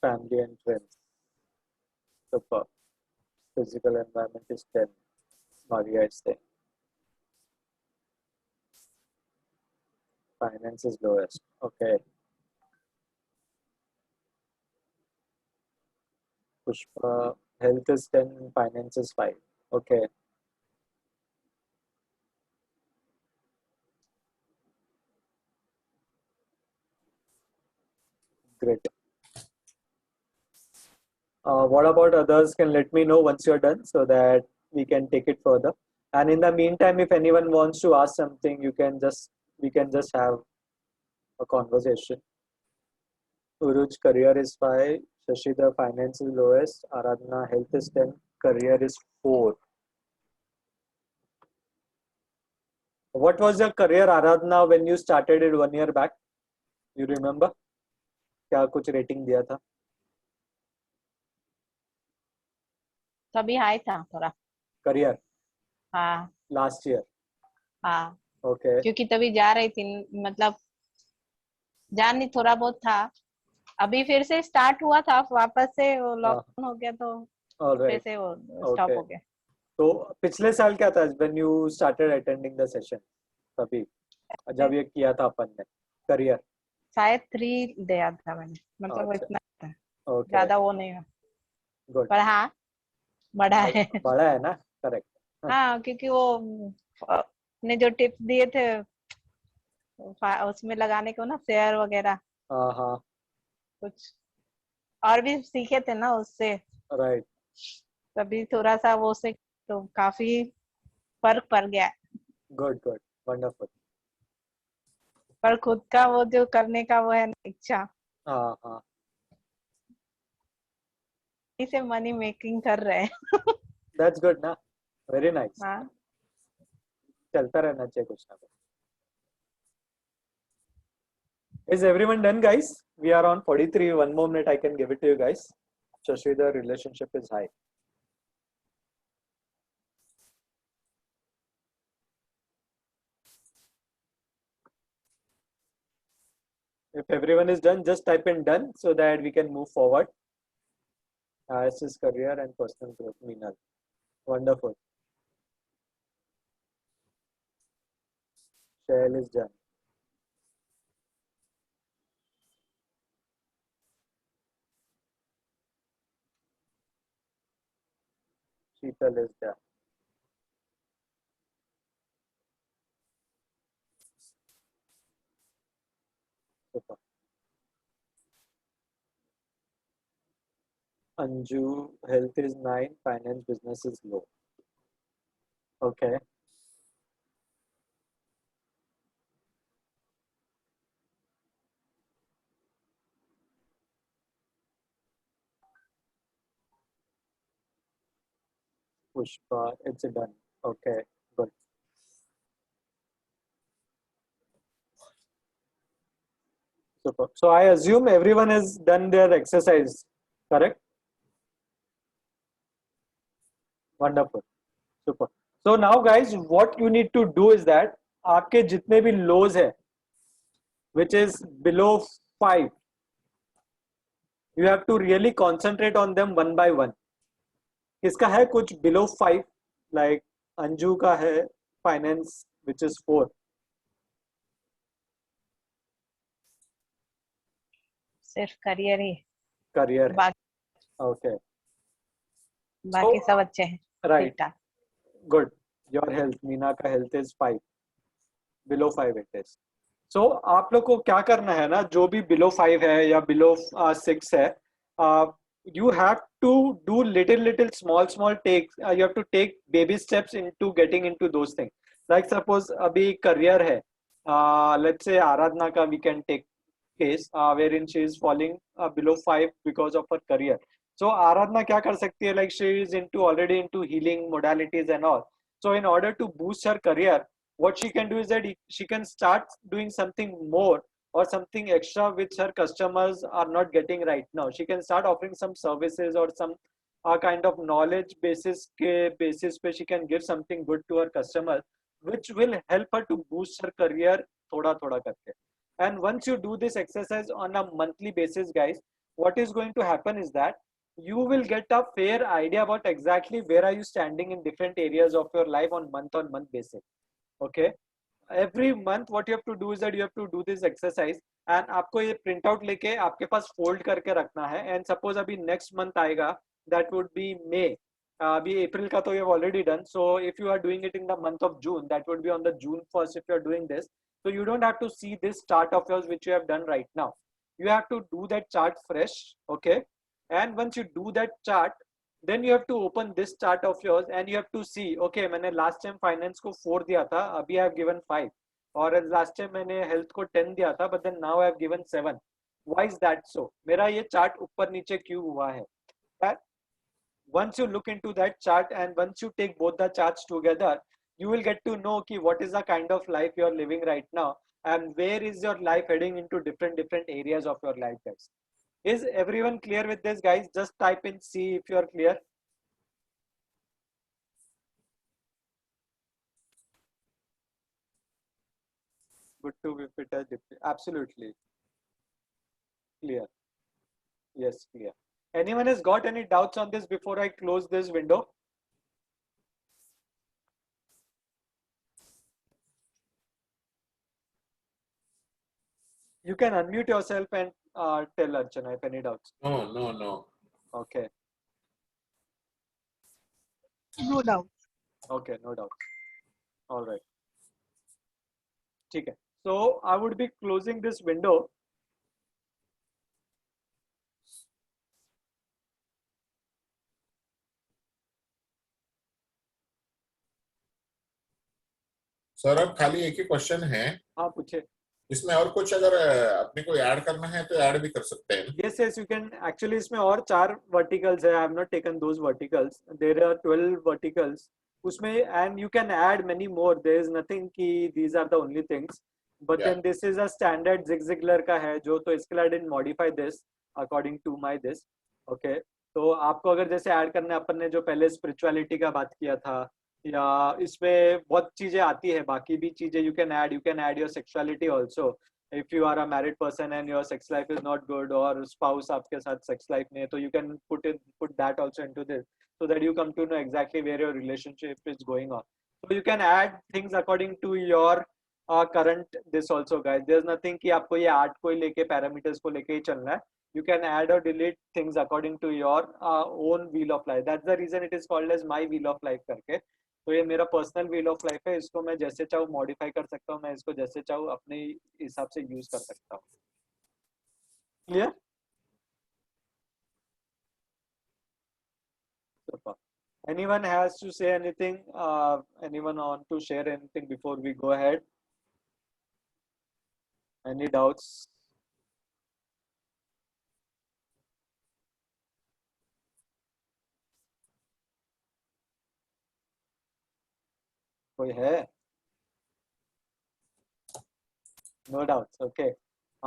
family and friends. Super. Physical environment is 10. Maria is 10. Finance is lowest. Okay. Pushpa, health is 10, finance is 5. Okay. Great. What about others? Can let me know once you're done so that we can take it further. And in the meantime, if anyone wants to ask something, we can just have a conversation. Uruj, career is 5. Shashida, finance is lowest. Aradhana, health is 10. Career is 4. What was your career, Aradhana, when you started it 1 year back? You remember? क्या कुछ rating दिया था? तभी high था थोड़ा। Career हाँ last year. हाँ okay क्योंकि तभी जा रही थी, मतलब जान नहीं, थोड़ा बहुत था। अभी फिर से स्टार्ट हुआ था वापस से, वो लॉकडाउन हो गया तो फिर ऑलराइट से वो स्टॉप ओके। हो गया। तो पिछले साल क्या था when you started attending the session? तभी जब ये किया था अपन ने करियर शायद 3 दिया था मैंने, मतलब वो अच्छा इतना था, ओके ज्यादा वो नहीं है, गुड पर हाँ बड़ा है। बड़ा है ना करेक्ट हाँ क्योंकि वो ने जो टिप्स दिए थे उसमें लगाने को ना, शेयर वगैरह हाँ हाँ कुछ और भी सीखे थे ना उससे, राइट तभी थोड़ा सा वो से तो काफी फर्क पड़ गया। गुड गुड वंडरफुल पर खुद का वो जो करने का वो है ना, इच्छा, हाँ हाँ इसे मनी मेकिंग कर रहे हैं। दैट्स गुड ना वेरी नाइस हाँ चलता रहना चाहिए कुछ ना कुछ Is everyone done, guys? We are on 43. One more minute, I can give it to you guys. Shashi, the relationship is high. If everyone is done, just type in done so that we can move forward. This is career and personal growth. Meenal. Wonderful. Shell is done. Sheetal is done. Super. Anju, health is 9, finance business is low. Okay. Pushpa, it's done. Okay, good. Super. So I assume everyone has done their exercise, correct? Wonderful. Super. So now guys, what you need to do is that आपके जितने भी lows है, which is below 5, you have to really concentrate on them one by one. किसका है कुछ below 5, like Anju का है finance which is 4. सिर्फ करियर ही, Career है. बाकी Okay. बाकी सब अच्छे हैं, Right. ठीक ठाक। Good. Your health, Meena का health is 5. Below 5 it is. So आप लोग को क्या करना है ना, जो भी below 5 है या below 6 है, you have to do little small takes. You have to take baby steps into getting into those things. Like suppose अभी career है, let's say Aradhana का we can take case wherein she is falling below 5 because of her career. So Aradhana क्या कर सकती है, like she is already into healing modalities and all. So in order to boost her career, what she can do is that she can start doing something more or something extra which her customers are not getting right now. She can start offering some services or some kind of knowledge basis पे she can give something good to her customers, which will help her to boost her career थोड़ा थोड़ा करके. And once you do this exercise on a monthly basis, guys, what is going to happen is that you will get a fair idea about exactly where are you standing in different areas of your life on month basis. Okay, every month what you have to do is that you have to do this exercise, and आपको ये print out लेके आपके पास fold करके रखना है. And suppose अभी next month आएगा, that would be मे. अभी अप्रैल का तो you have already done, so if you are doing it in the month of June, that would be on the June 1st if you are doing this. So you don't have to see this chart of yours which you have done right now. You have to do that chart fresh. Okay, and once you do that chart, then you have to open this chart of yours and you have to see, okay, मैंने last time finance को 4 दिया था, अभी I have given 5, और last time मैंने health को 10 दिया था, but then now I have given 7. Why is that so? मेरा ये chart ऊपर नीचे क्यों हुआ है? That once you look into that chart and once you take both the charts together, you will get to know ki what is the kind of life you are living right now and where is your life heading into different areas of your life, guys. Is everyone clear with this, guys? Just type in C if you are clear. Good to be fit as absolutely clear. Yes, clear. Anyone has got any doubts on this before I close this window? You can unmute yourself and tell Archana if any doubts. No. Okay. No doubt. Okay, no doubt. All right. Okay. So I would be closing this window. Saurabh, खाली एक ही question है. हाँ, पूछे. इसमें और कुछ अगर अपने को ऐड करना है तो ऐड भी कर सकते हैं. Yes, you can. Actually, इसमें और 4 verticals है. I have not taken those verticals. There are 12 verticals. उसमें and you can add many more. There is nothing कि these are the only things. But Yeah. then this is a standard Zig Ziglar का है जो, तो इसके लिए I didn't modify this according to my this. Okay. तो आपको अगर जैसे ऐड करना है, अपन ने जो पहले spirituality का बात किया था, या इसमें बहुत चीजें आती है, बाकी भी चीजें you can add your sexuality also. If you are a married person and your sex life is not good, or spouse आपके साथ sex life नहीं है, तो you can put that also into this, so that you come to know exactly where your relationship is going on. So you can add things according to your current this also, guys. There's nothing कि आपको ये 8 को ही लेके parameters को लेके ही चलना है. You can add or delete things according to your own wheel of life. That's the reason it is called as my wheel of life करके. तो ये मेरा पर्सनल व्हील ऑफ लाइफ है, इसको मैं जैसे चाहूँ मॉडिफाई कर सकता हूँ, मैं इसको जैसे चाहूँ अपने हिसाब से यूज कर सकता हूँ. Clear? Anyone has to say anything? Anyone want to share anything before we go ahead? Any doubts? कोई है? No doubts. Okay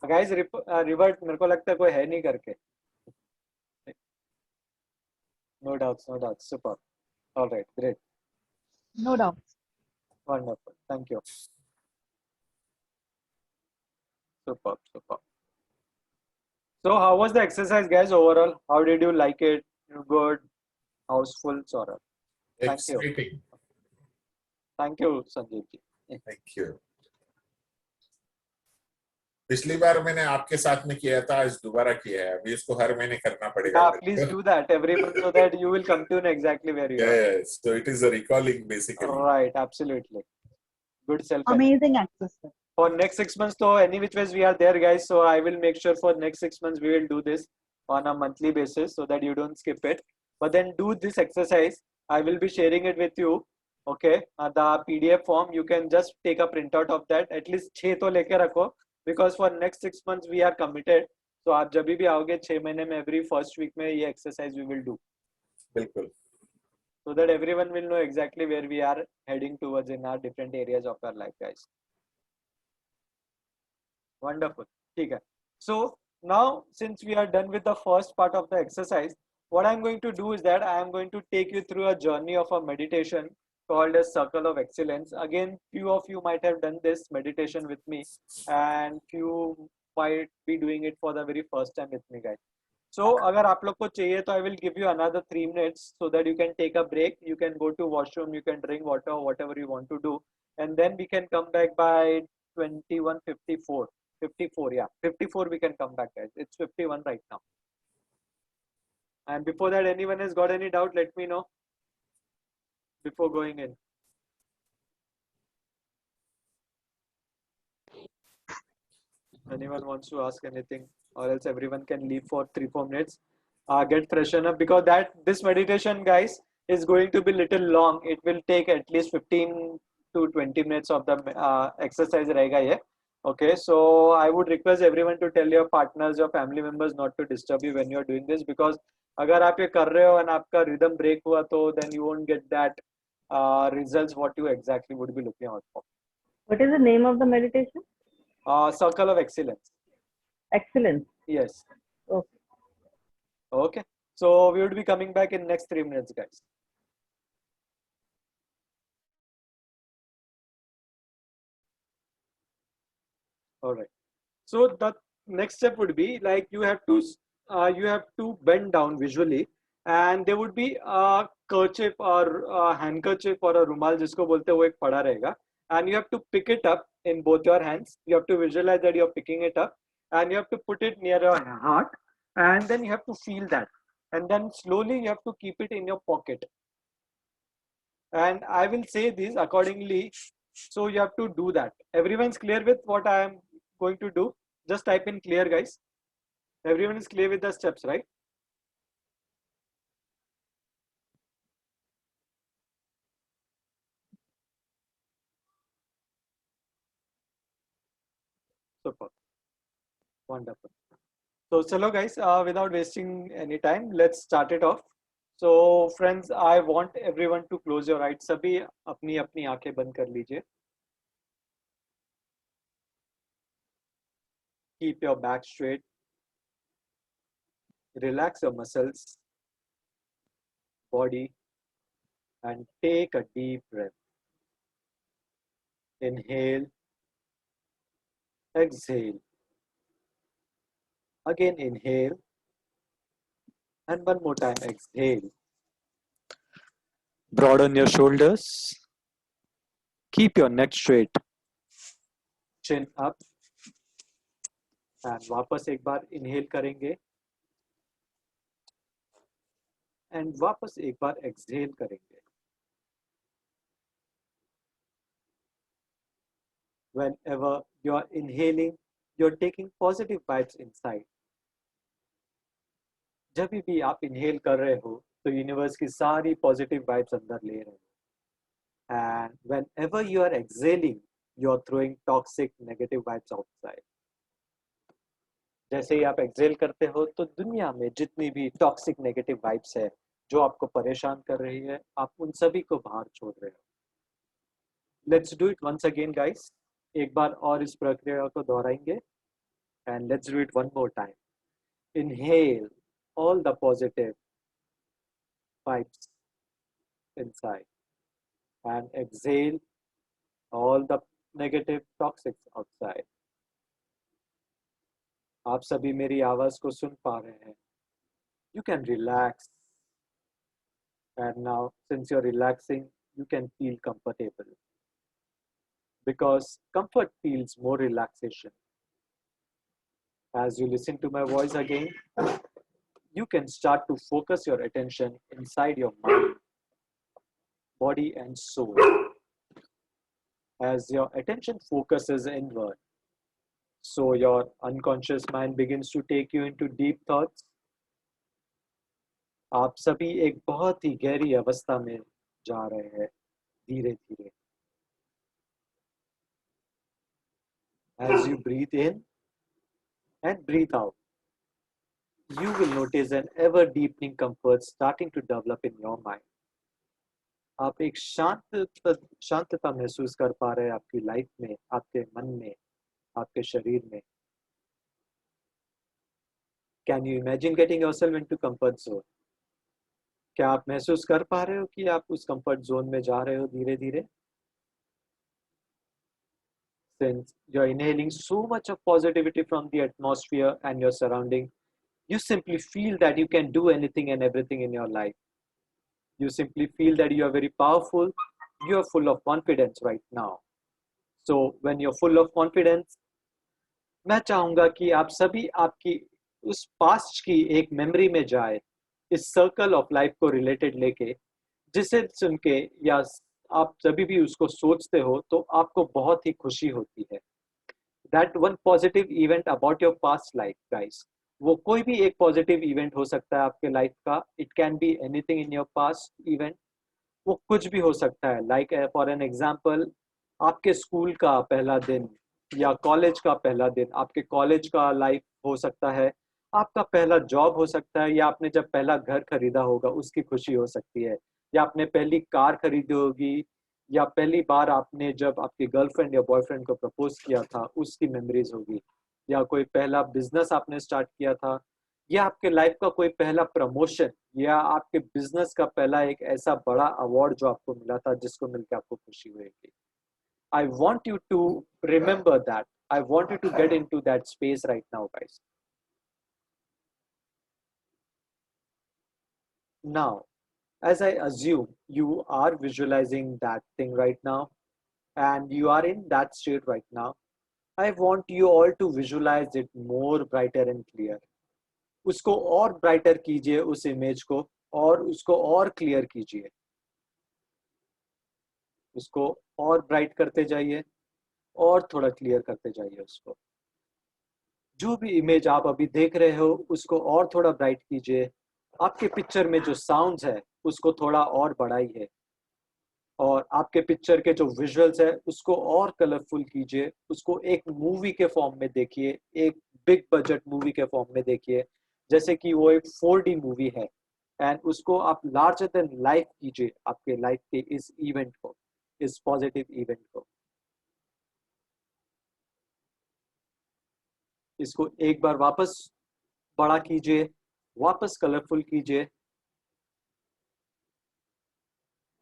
guys, revert मेरे को लगता है कोई है नहीं करके. No doubts. Super. Alright, great. No doubt. Wonderful. Thank you. Super. So how was the exercise, guys, overall? How did you like it? Good? Houseful? Saurabh? Thank you. Exciting. Thank you, Sanjeev ji. Thank you. पिछली बार मैंने आपके साथ में किया था, आज दोबारा किया है. अभी इसको हर महीने करना पड़ेगा. Yeah, please do that every month so that you will come to know exactly where you are. Yes, so it is a recalling basically. Right, absolutely. Good self. Amazing access, sir. For next 6 months, so any which ways we are there, guys. So I will make sure for next 6 months we will do this on a monthly basis so that you don't skip it. But then do this exercise. I will be sharing it with you. Okay, the PDF form, you can just take a printout of that. At least 6 तो लेके रखो, because for next 6 months we are committed. So आप जब भी आओगे 6 महीने में every first week में ये exercise we will do. बिल्कुल. So that everyone will know exactly where we are heading towards in our different areas of our life, guys. Wonderful. ठीक है. So now since we are done with the first part of the exercise, what I'm going to do is that I am going to take you through a journey of a meditation called as Circle of Excellence. Again, few of you might have done this meditation with me, and few might be doing it for the very first time with me, guys. So अगर आप लोग को चाहिए तो I will give you another 3 minutes so that you can take a break. You can go to washroom, you can drink water, whatever you want to do, and then we can come back by 21:54. 54, yeah, 54 we can come back, guys. It's 51 right now. And before that, anyone has got any doubt? Let me know before going in. Anyone wants to ask anything, or else everyone can leave for 3-4 minutes, get freshen up, because that this meditation, guys, is going to be little long. It will take at least 15 to 20 minutes of the exercise rahega ye. Okay, so I would request everyone to tell your partners, your family members not to disturb you when you are doing this, because अगर आप ये कर रहे हो and आपका rhythm break हुआ तो then you won't get that results what you exactly would be looking out for. What is the name of the meditation? Circle of excellence. Excellence. Yes. Okay. Okay. So we would be coming back in next 3 minutes, guys. All right. So the next step would be like you have to bend down visually, and there would be a kerchief or a handkerchief or a rumal जिसको बोलते हैं वो एक पड़ा रहेगा, and you have to pick it up in both your hands. You have to visualize that you're picking it up, and you have to put it near your heart, and then you have to feel that, and then slowly you have to keep it in your pocket. And I will say this accordingly, so you have to do that. Everyone's clear with what I am going to do? Just type in clear, guys. Everyone is clear with the steps, right? Super. Wonderful. So chalo guys, without wasting any time, let's start it off. So friends, I want everyone to close your eyes. सभी अपनी अपनी आंखें बंद कर लीजिए. Keep your back straight. Relax your muscles, body, and take a deep breath. Inhale, exhale. Again inhale, and one more time exhale. Broaden your shoulders. Keep your neck straight. Chin up. And वापस एक बार inhale करेंगे. And वापस एक बार exhale करेंगे. Whenever you are inhaling, you're taking positive vibes inside. जब भी आप inhale कर रहे हो, तो universe की सारी positive vibes अंदर ले रहे हो. And whenever you are exhaling, you are throwing toxic negative vibes outside. जैसे ही आप exhale करते हो, तो दुनिया में जितनी भी toxic negative vibes है, जो आपको परेशान कर रही है, आप उन सभी को बाहर छोड़ रहे हो. Let's do it once again, guys. एक बार और इस प्रक्रिया को दोहराएंगे. And let's do it one more time. Inhale all the positive vibes inside, and exhale all the negative toxics outside. आप सभी मेरी आवाज को सुन पा रहे हैं. You can relax, and now since you're relaxing, you can feel comfortable, because comfort feels more relaxation. As you listen to my voice again, you can start to focus your attention inside your mind, body, and soul. As your attention focuses inward, so your unconscious mind begins to take you into deep thoughts. आप सभी एक बहुत ही गहरी अवस्था में जा रहे हैं धीरे धीरे. As you breathe in and breathe out, you will notice an ever deepening comfort starting to develop in your mind. आप एक शांतता महसूस कर पा रहे हैं आपकी लाइफ में, आपके मन में, आपके शरीर में. Can you imagine getting yourself into comfort zone? क्या आप महसूस कर पा रहे हो कि आप उस comfort zone में जा रहे हो धीरे धीरे? Since you're inhaling so much of positivity from the atmosphere and your surrounding, You simply feel that you can do anything and everything in your life. You simply feel that you are very powerful. You are full of confidence right now. So when you're full of confidence, मैं चाहूंगा कि आप सभी आपकी उस past की एक memory में जाए, इस सर्कल ऑफ लाइफ को रिलेटेड लेके, जिसे सुन के या आप जब भी उसको सोचते हो तो आपको बहुत ही खुशी होती है. That one positive event about your past life guys, वो कोई भी एक पॉजिटिव इवेंट हो सकता है आपके लाइफ का. It can be anything in your past event. वो कुछ भी हो सकता है. लाइक फॉर एन एग्जाम्पल, आपके स्कूल का पहला दिन या कॉलेज का पहला दिन, आपके कॉलेज का लाइफ हो सकता है, आपका पहला जॉब हो सकता है, या आपने जब पहला घर खरीदा होगा उसकी खुशी हो सकती है, या आपने पहली कार खरीदी होगी, या पहली बार आपने जब आपके गर्लफ्रेंड या बॉयफ्रेंड को प्रपोज किया था उसकी मेमोरीज होगी, या कोई पहला बिजनेस आपने स्टार्ट किया था, या आपके लाइफ का कोई पहला प्रमोशन, या आपके बिजनेस का पहला एक ऐसा बड़ा अवार्ड जो आपको मिला था जिसको मिलकर आपको खुशी हुई. I want you to remember that. I want you to get into that space right now, guys. Now, as I assume you are visualizing that thing right now, and you are in that state right now, I want you all to visualize it more brighter and clear. उसको और brighter कीजिए उस image को, और उसको और clear कीजिए. उसको और ब्राइट करते जाइए और थोड़ा क्लियर करते जाइए उसको. जो भी इमेज आप अभी देख रहे हो उसको और थोड़ा ब्राइट कीजिए. आपके पिक्चर में जो साउंड्स है उसको थोड़ा और बढ़ाइए, और आपके पिक्चर के जो विजुअल्स है उसको और कलरफुल कीजिए. उसको एक मूवी के फॉर्म में देखिए, एक बिग बजट मूवी के फॉर्म में देखिए, जैसे कि वो एक 4D मूवी है, एंड उसको आप लार्जर देन लाइफ कीजिए आपके लाइफ के इस इवेंट को, इस पॉजिटिव इवेंट को. इसको एक बार वापस बड़ा कीजिए, वापस कलरफुल कीजिए,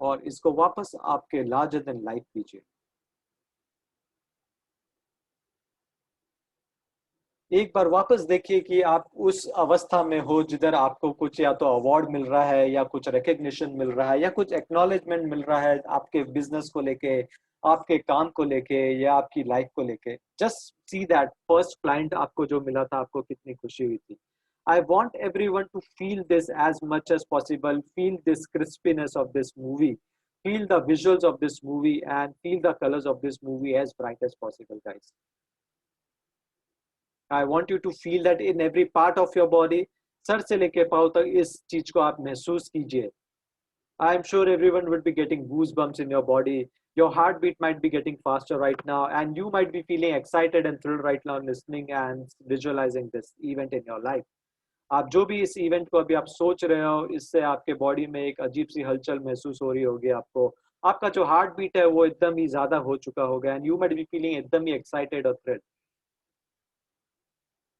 और इसको वापस आपके लार्जर देन लाइफ कीजिए. एक बार वापस देखिए कि आप उस अवस्था में हो जिधर आपको कुछ या तो अवार्ड मिल रहा है, या कुछ रिकग्निशन मिल रहा है, या कुछ एक्नॉलेजमेंट मिल रहा है आपके बिजनेस को लेके, आपके काम को लेके, या आपकी लाइफ को लेके. Just see that first client आपको जो मिला था आपको कितनी खुशी हुई थी. I want everyone to feel this as much as possible. Feel this crispiness of this movie. Feel the visuals of this movie and feel the colors of this movie as bright as possible, guys. I want you to feel that in every part of your body. Sir से लेके पाँव तक इस चीज को आप महसूस कीजिए. I am sure everyone would be getting goosebumps in your body. Your heartbeat might be getting faster right now, and you might be feeling excited and thrilled right now listening and visualizing this event in your life. आप जो भी इस event को अभी आप सोच रहे हो, इससे आपके बॉडी में एक अजीब सी हलचल महसूस हो रही होगी आपको. आपका जो हार्ट बीट है वो एकदम ही ज्यादा हो चुका होगा, and you might be feeling एकदम ही एक्साइटेड और thrilled.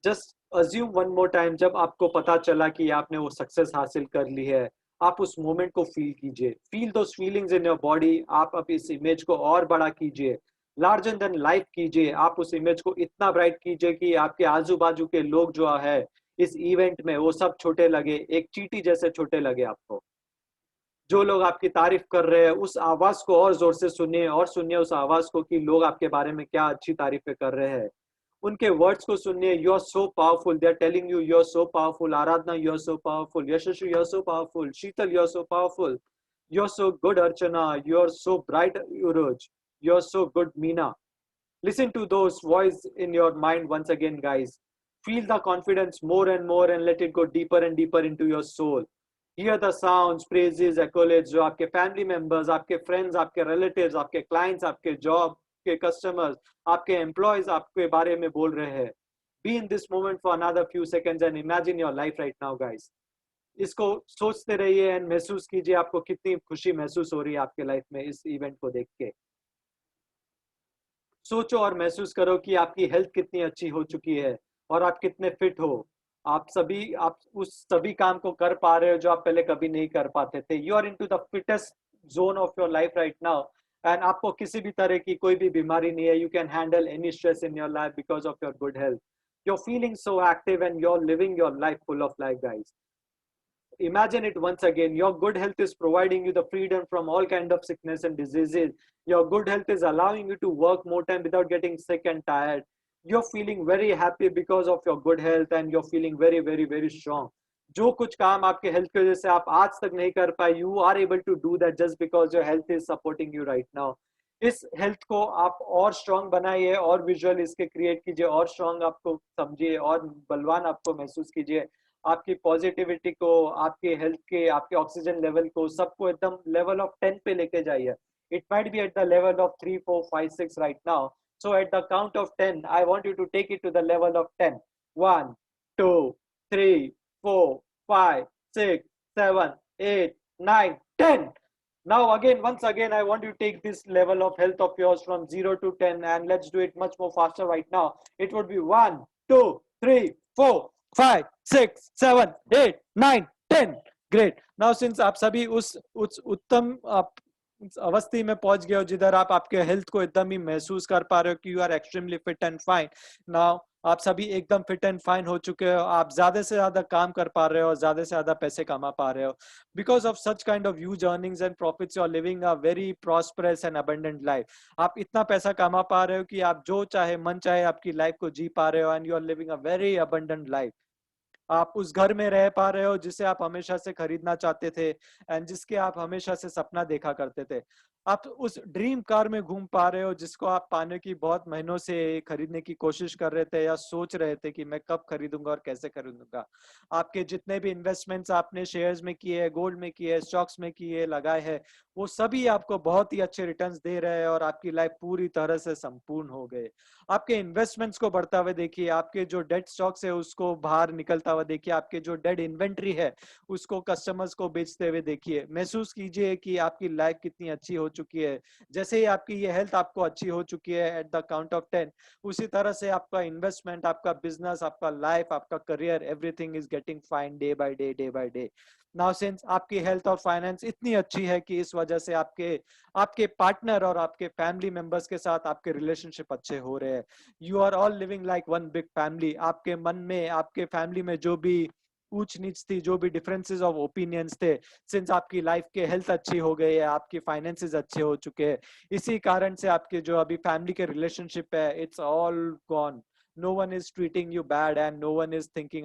Just assume one more time, जब आपको पता चला कि आपने वो सक्सेस हासिल कर ली है, आप उस मोमेंट को फील कीजिए. Feel those feelings in your body. आप अब इस इमेज को और बड़ा कीजिए, लार्जर देन लाइफ कीजिए. आप उस इमेज को इतना ब्राइट कीजिए कि आपके आजू बाजू के लोग जो है इस इवेंट में वो सब छोटे लगे, एक चींटी जैसे छोटे लगे आपको. जो लोग आपकी तारीफ कर रहे हैं उस आवाज को और जोर से सुनिए, और सुनिए उस आवाज को कि लोग आपके बारे में क्या अच्छी तारीफें कर रहे हैं. उनके वर्ड्स को सुनिए. You are so powerful. They are telling you you are so powerful. Aradhana, you are so powerful. Yashasvi, you are so powerful. Sheetal, you are so powerful. You are so good. Archana, you are so bright. Uroj, you are so good. Meena, listen to those voices in your mind once again, guys. Feel the confidence more and more and let it go deeper and deeper into your soul. Hear the sounds, praises, accolades जो आपके family members, आपके friends, आपके relatives, आपके clients, आपके job के customers, आपके employees आपके बारे में बोल रहे हैं. Be in this moment for another few seconds and imagine your life right now, guys. इसको सोचते रहिए and महसूस कीजिए आपको कितनी खुशी महसूस हो रही है आपके लाइफ में इस इवेंट को देख के. सोचो और महसूस करो कि आपकी हेल्थ कितनी अच्छी हो चुकी है और आप कितने फिट हो. आप उस सभी काम को कर पा रहे हो जो आप पहले कभी नहीं कर पाते थे. You are into the fittest zone of your life right now, and आपको किसी भी तरह की कोई भी बीमारी नहीं है. You can handle any stress in your life because of your good health. you're feeling so active and you're living your life full of life, guys. Imagine it once again. Your good health is providing you the freedom from all kind of sickness and diseases. Your good health is allowing you to work more time without getting sick and tired. You're feeling very happy because of your good health and you're feeling very, very, very strong. जो कुछ काम आपके health की वजह से आप आज तक नहीं कर पाए, you are able to do that just because your health is supporting you right now. इस हेल्थ को आप और स्ट्रांग बनाइए, और विजुअल इसके क्रिएट कीजिए, और स्ट्रांग आपको समझिए, और बलवान आपको महसूस कीजिए. आपकी पॉजिटिविटी को, आपके हेल्थ के, आपके ऑक्सीजन लेवल को, सबको एकदम लेवल ऑफ 10 पे लेके जाइए. It might be at the level of 3, 4, 5, 6 right now. So at the count of 10, I want you to take it to the level of 10. 1, 2, 3, 4, 5, 6, 7, 8, 9, 10. Now again, once again, I want you to take this level of health of yours from 0 to 10, and let's do it much more faster right now. It would be 1, 2, 3, 4, 5, 6, 7, 8, 9, 10. Great. Now since आप सभी उस उत्तम अवस्थी में पहुंच गए हो जिधर आप आपके हेल्थ को एकदम ही महसूस कर पा रहे हो कि you are extremely fit and fine. Now आप सभी एकदम फिट एंड फाइन हो चुके हो. आप ज्यादा से ज्यादा काम कर पा रहे हो, ज्यादा से ज्यादा पैसे कमा पा रहे हो. Because of such kind of huge earnings and profits, you are living a very prosperous and abundant life. आप इतना पैसा कमा पा रहे हो कि आप जो चाहे मन चाहे आपकी लाइफ को जी पा रहे हो, and you are living a very abundant life. आप उस घर में रह पा रहे हो जिसे आप हमेशा से खरीदना चाहते थे, एंड जिसके आप हमेशा से सपना देखा करते थे. आप उस ड्रीम कार में घूम पा रहे हो जिसको आप पाने की बहुत महीनों से खरीदने की कोशिश कर रहे थे, या सोच रहे थे कि मैं कब खरीदूंगा और कैसे खरीदूंगा. आपके जितने भी इन्वेस्टमेंट्स आपने शेयर्स में किए, गोल्ड में किए, स्टॉक्स में किए, लगाए हैं, वो सभी आपको बहुत ही अच्छे रिटर्न्स दे रहे हैं और आपकी लाइफ पूरी तरह से संपूर्ण हो गए. आपके इन्वेस्टमेंट्स को बढ़ता हुआ देखिए, आपके जो डेड स्टॉक्स है उसको बाहर निकलता हुआ देखिए, आपके जो डेड इन्वेंट्री है उसको कस्टमर्स को बेचते हुए देखिए. महसूस कीजिए कि आपकी लाइफ कितनी अच्छी हो चुकी है. जैसे ही आपकी ये हेल्थ आपको अच्छी हो चुकी है एट द काउंट ऑफ 10, उसी तरह से आपका इन्वेस्टमेंट, आपका बिजनेस, आपका लाइफ, आपका career, everything is getting fine day by day, day by day. Now since आपकी हेल्थ और फाइनेंस इतनी अच्छी है कि इस वजह से आपके पार्टनर और आपके फैमिली मेंबर्स के साथ आपके रिलेशनशिप अच्छे हो रहे हैं. You are all living like one big family. आपके मन में, आपके फैमिली में जो भी ऊंच नीच थी, जो भी डिफरेंसेस ऑफ ओपिनियंस थे, सिंस आपकी लाइफ के हेल्थ अच्छी हो गई है, आपकी फाइनेंसेस अच्छे हो चुके हैं, इसी कारण से आपके जो अभी फैमिली के रिलेशनशिप है, it's all gone. No one is treating you bad, and no one is thinking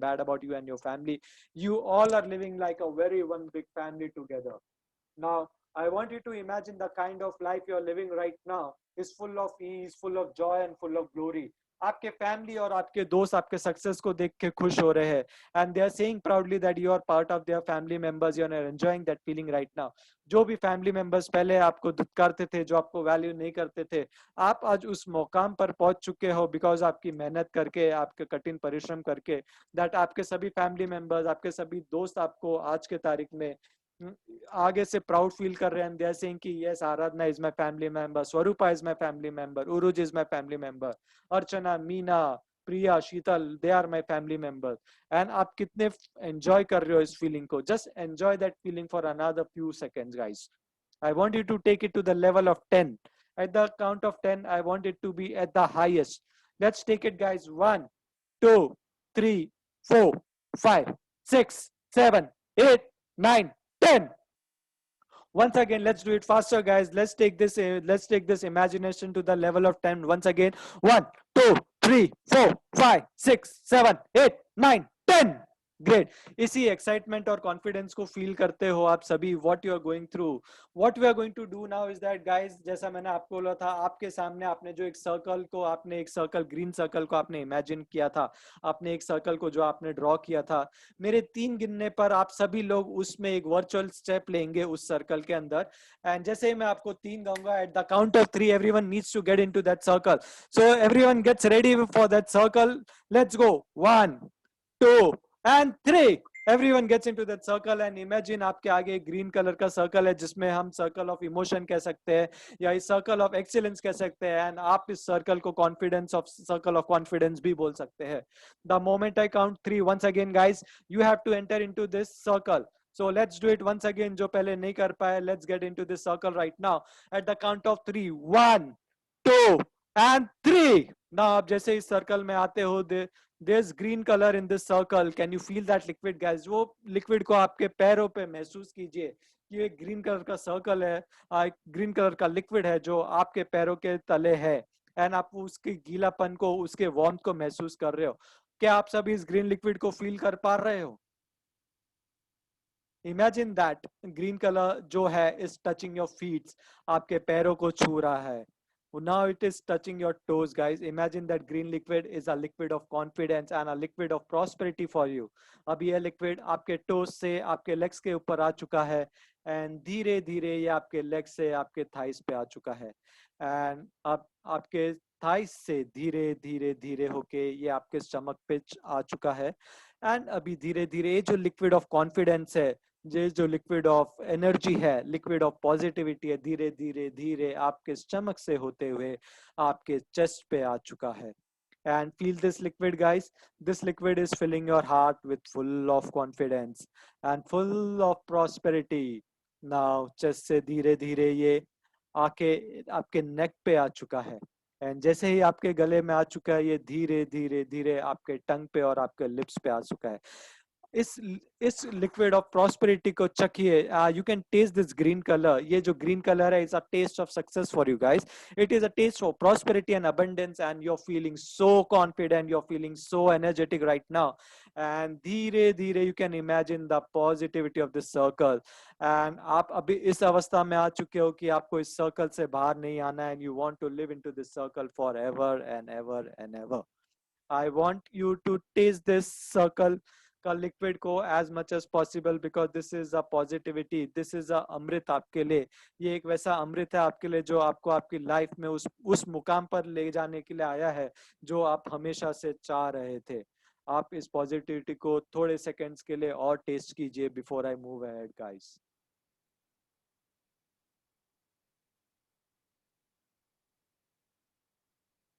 bad about you and your family. You all are living like a very one big family together. Now I want you to imagine the kind of life you're living right now is full of ease, full of joy, and full of glory. आपके family और आपके दोस्त आपके success को देख के खुश हो रहे हैं, and they are saying proudly that you are part of their family members. You are enjoying that feeling right now. जो भी फैमिली मेंबर्स पहले आपको धुतकारते थे, जो आपको वैल्यू नहीं करते थे, आप आज उस मुकाम पर पहुंच चुके हो बिकॉज आपकी मेहनत करके, आपके कठिन परिश्रम करके. दैट आपके सभी फैमिली मेंबर्स, आपके सभी दोस्त आपको आज के तारीख में आगे से प्राउड फील कर रहे हैं. दे आर सेइंग कि yes, Aradhana is my family member, Swarupa is my family member, Uruj is my family member, Archana, Meena, Priya, Sheetal, they are my family members. And आप कितने एंजॉय कर रहे हो इस फीलिंग को. Just enjoy that feeling for another few seconds guys. I want you to take it to the level of 10. At the count of 10, I want it to be at the highest. Let's take it, guys. 1, 2, 3, 4, 5, 6, 7, 8, 9, 10. Once again, let's do it faster, guys. Let's take this imagination to the level of 10 once again. 1, 2, 3, 4, 5, 6, 7, 8, 9, 10. Great. इसी excitement और confidence को feel करते हो आप सभी. What you are going through, what we are going to do now is that guys, जैसा मैंने आपको बोला था, आपके सामने आपने जो एक सर्कल ग्रीन सर्कल को आपने इमेजिन किया था, आपने एक सर्कल को जो आपने ड्रॉ किया था, मेरे 3 गिनने पर आप सभी लोग उसमें एक वर्चुअल स्टेप लेंगे उस सर्कल के अंदर. एंड जैसे ही मैं आपको 3 कहूंगा, at the count of 3 everyone needs to get into that circle. So everyone gets ready for that circle. Let's go. 1, 2 and 3. Everyone gets into that circle and imagine आपके आगे ग्रीन कलर का circle है जिसमें हम circle of emotion कह सकते हैं या इस सर्कल ऑफ एक्सीलेंस कह सकते हैं. एंड आप इस सर्कल को सर्कल ऑफ कॉन्फिडेंस भी बोल सकते हैं. The moment I count 3, once again guys, you have to enter into this circle. So let's do it once again. जो पहले नहीं कर पाए, let's get into this circle right now. At the count of 3, 1, 2, and 3. Now आप जैसे इस circle में आते हो, there's green color in this circle. Can you feel that liquid, guys? वो लिक्विड को आपके पैरों पे महसूस कीजिए कि ये ग्रीन कलर का सर्कल है, ग्रीन कलर का लिक्विड है जो आपके पैरों के तले है, एंड आप उसके गीलापन को, उसके वार्मथ को महसूस कर रहे हो। क्या आप सब इस ग्रीन लिक्विड को फील कर पा रहे हो? इमेजिन दैट ग्रीन कलर जो है इज टचिंग योर फीट, आपके पैरों को छू रहा है। Now it is touching your toes, guys. Imagine that green liquid is a liquid of confidence and a liquid of prosperity for you. अब ये liquid आपके toes से आपके legs के ऊपर आ चुका है, and धीरे धीरे ये आपके legs से आपके thighs पे आ चुका है, and अब आपके thighs से धीरे धीरे धीरे होके ये आपके stomach पे आ चुका है, and अभी धीरे धीरे ये जो liquid of confidence है, ये जो लिक्विड ऑफ एनर्जी है, लिक्विड ऑफ पॉजिटिविटी है, धीरे धीरे धीरे आपके स्टमक से होते हुए आपके चेस्ट पे आ चुका है। And feel this liquid, guys. This liquid is filling your heart with full of confidence and full of prosperity. Now chest से धीरे धीरे ये आके आपके नेक पे आ चुका है, एंड जैसे ही आपके गले में आ चुका है, ये धीरे धीरे धीरे आपके टंग पे और आपके लिप्स पे आ चुका है. इस लिक्विड ऑफ प्रॉस्पेरिटी को चखिए. You can taste this green colour. ये जो ग्रीन कलर है is a taste of success for you guys. It is a taste of prosperity and abundance, and you are feeling so confident, you are feeling so energetic right now. And धीरे धीरे you can imagine the positivity of this circle. And आप अभी इस अवस्था में आ चुके हो कि आपको इस सर्कल से बाहर नहीं आना है, and you want to live into this circle for ever and ever and ever. I want you to taste this circle का लिक्विड को as much as possible, because this is a positivity, this is a अमृत आपके लिए. ये एक वैसा अमृत है आपके लिए जो आपको आपकी लाइफ में उस मुकाम पर ले जाने के लिए आया है जो आप हमेशा से चाह रहे थे. आप इस पॉजिटिविटी को थोड़े सेकंड्स के लिए और टेस्ट कीजिए before I move ahead, guys.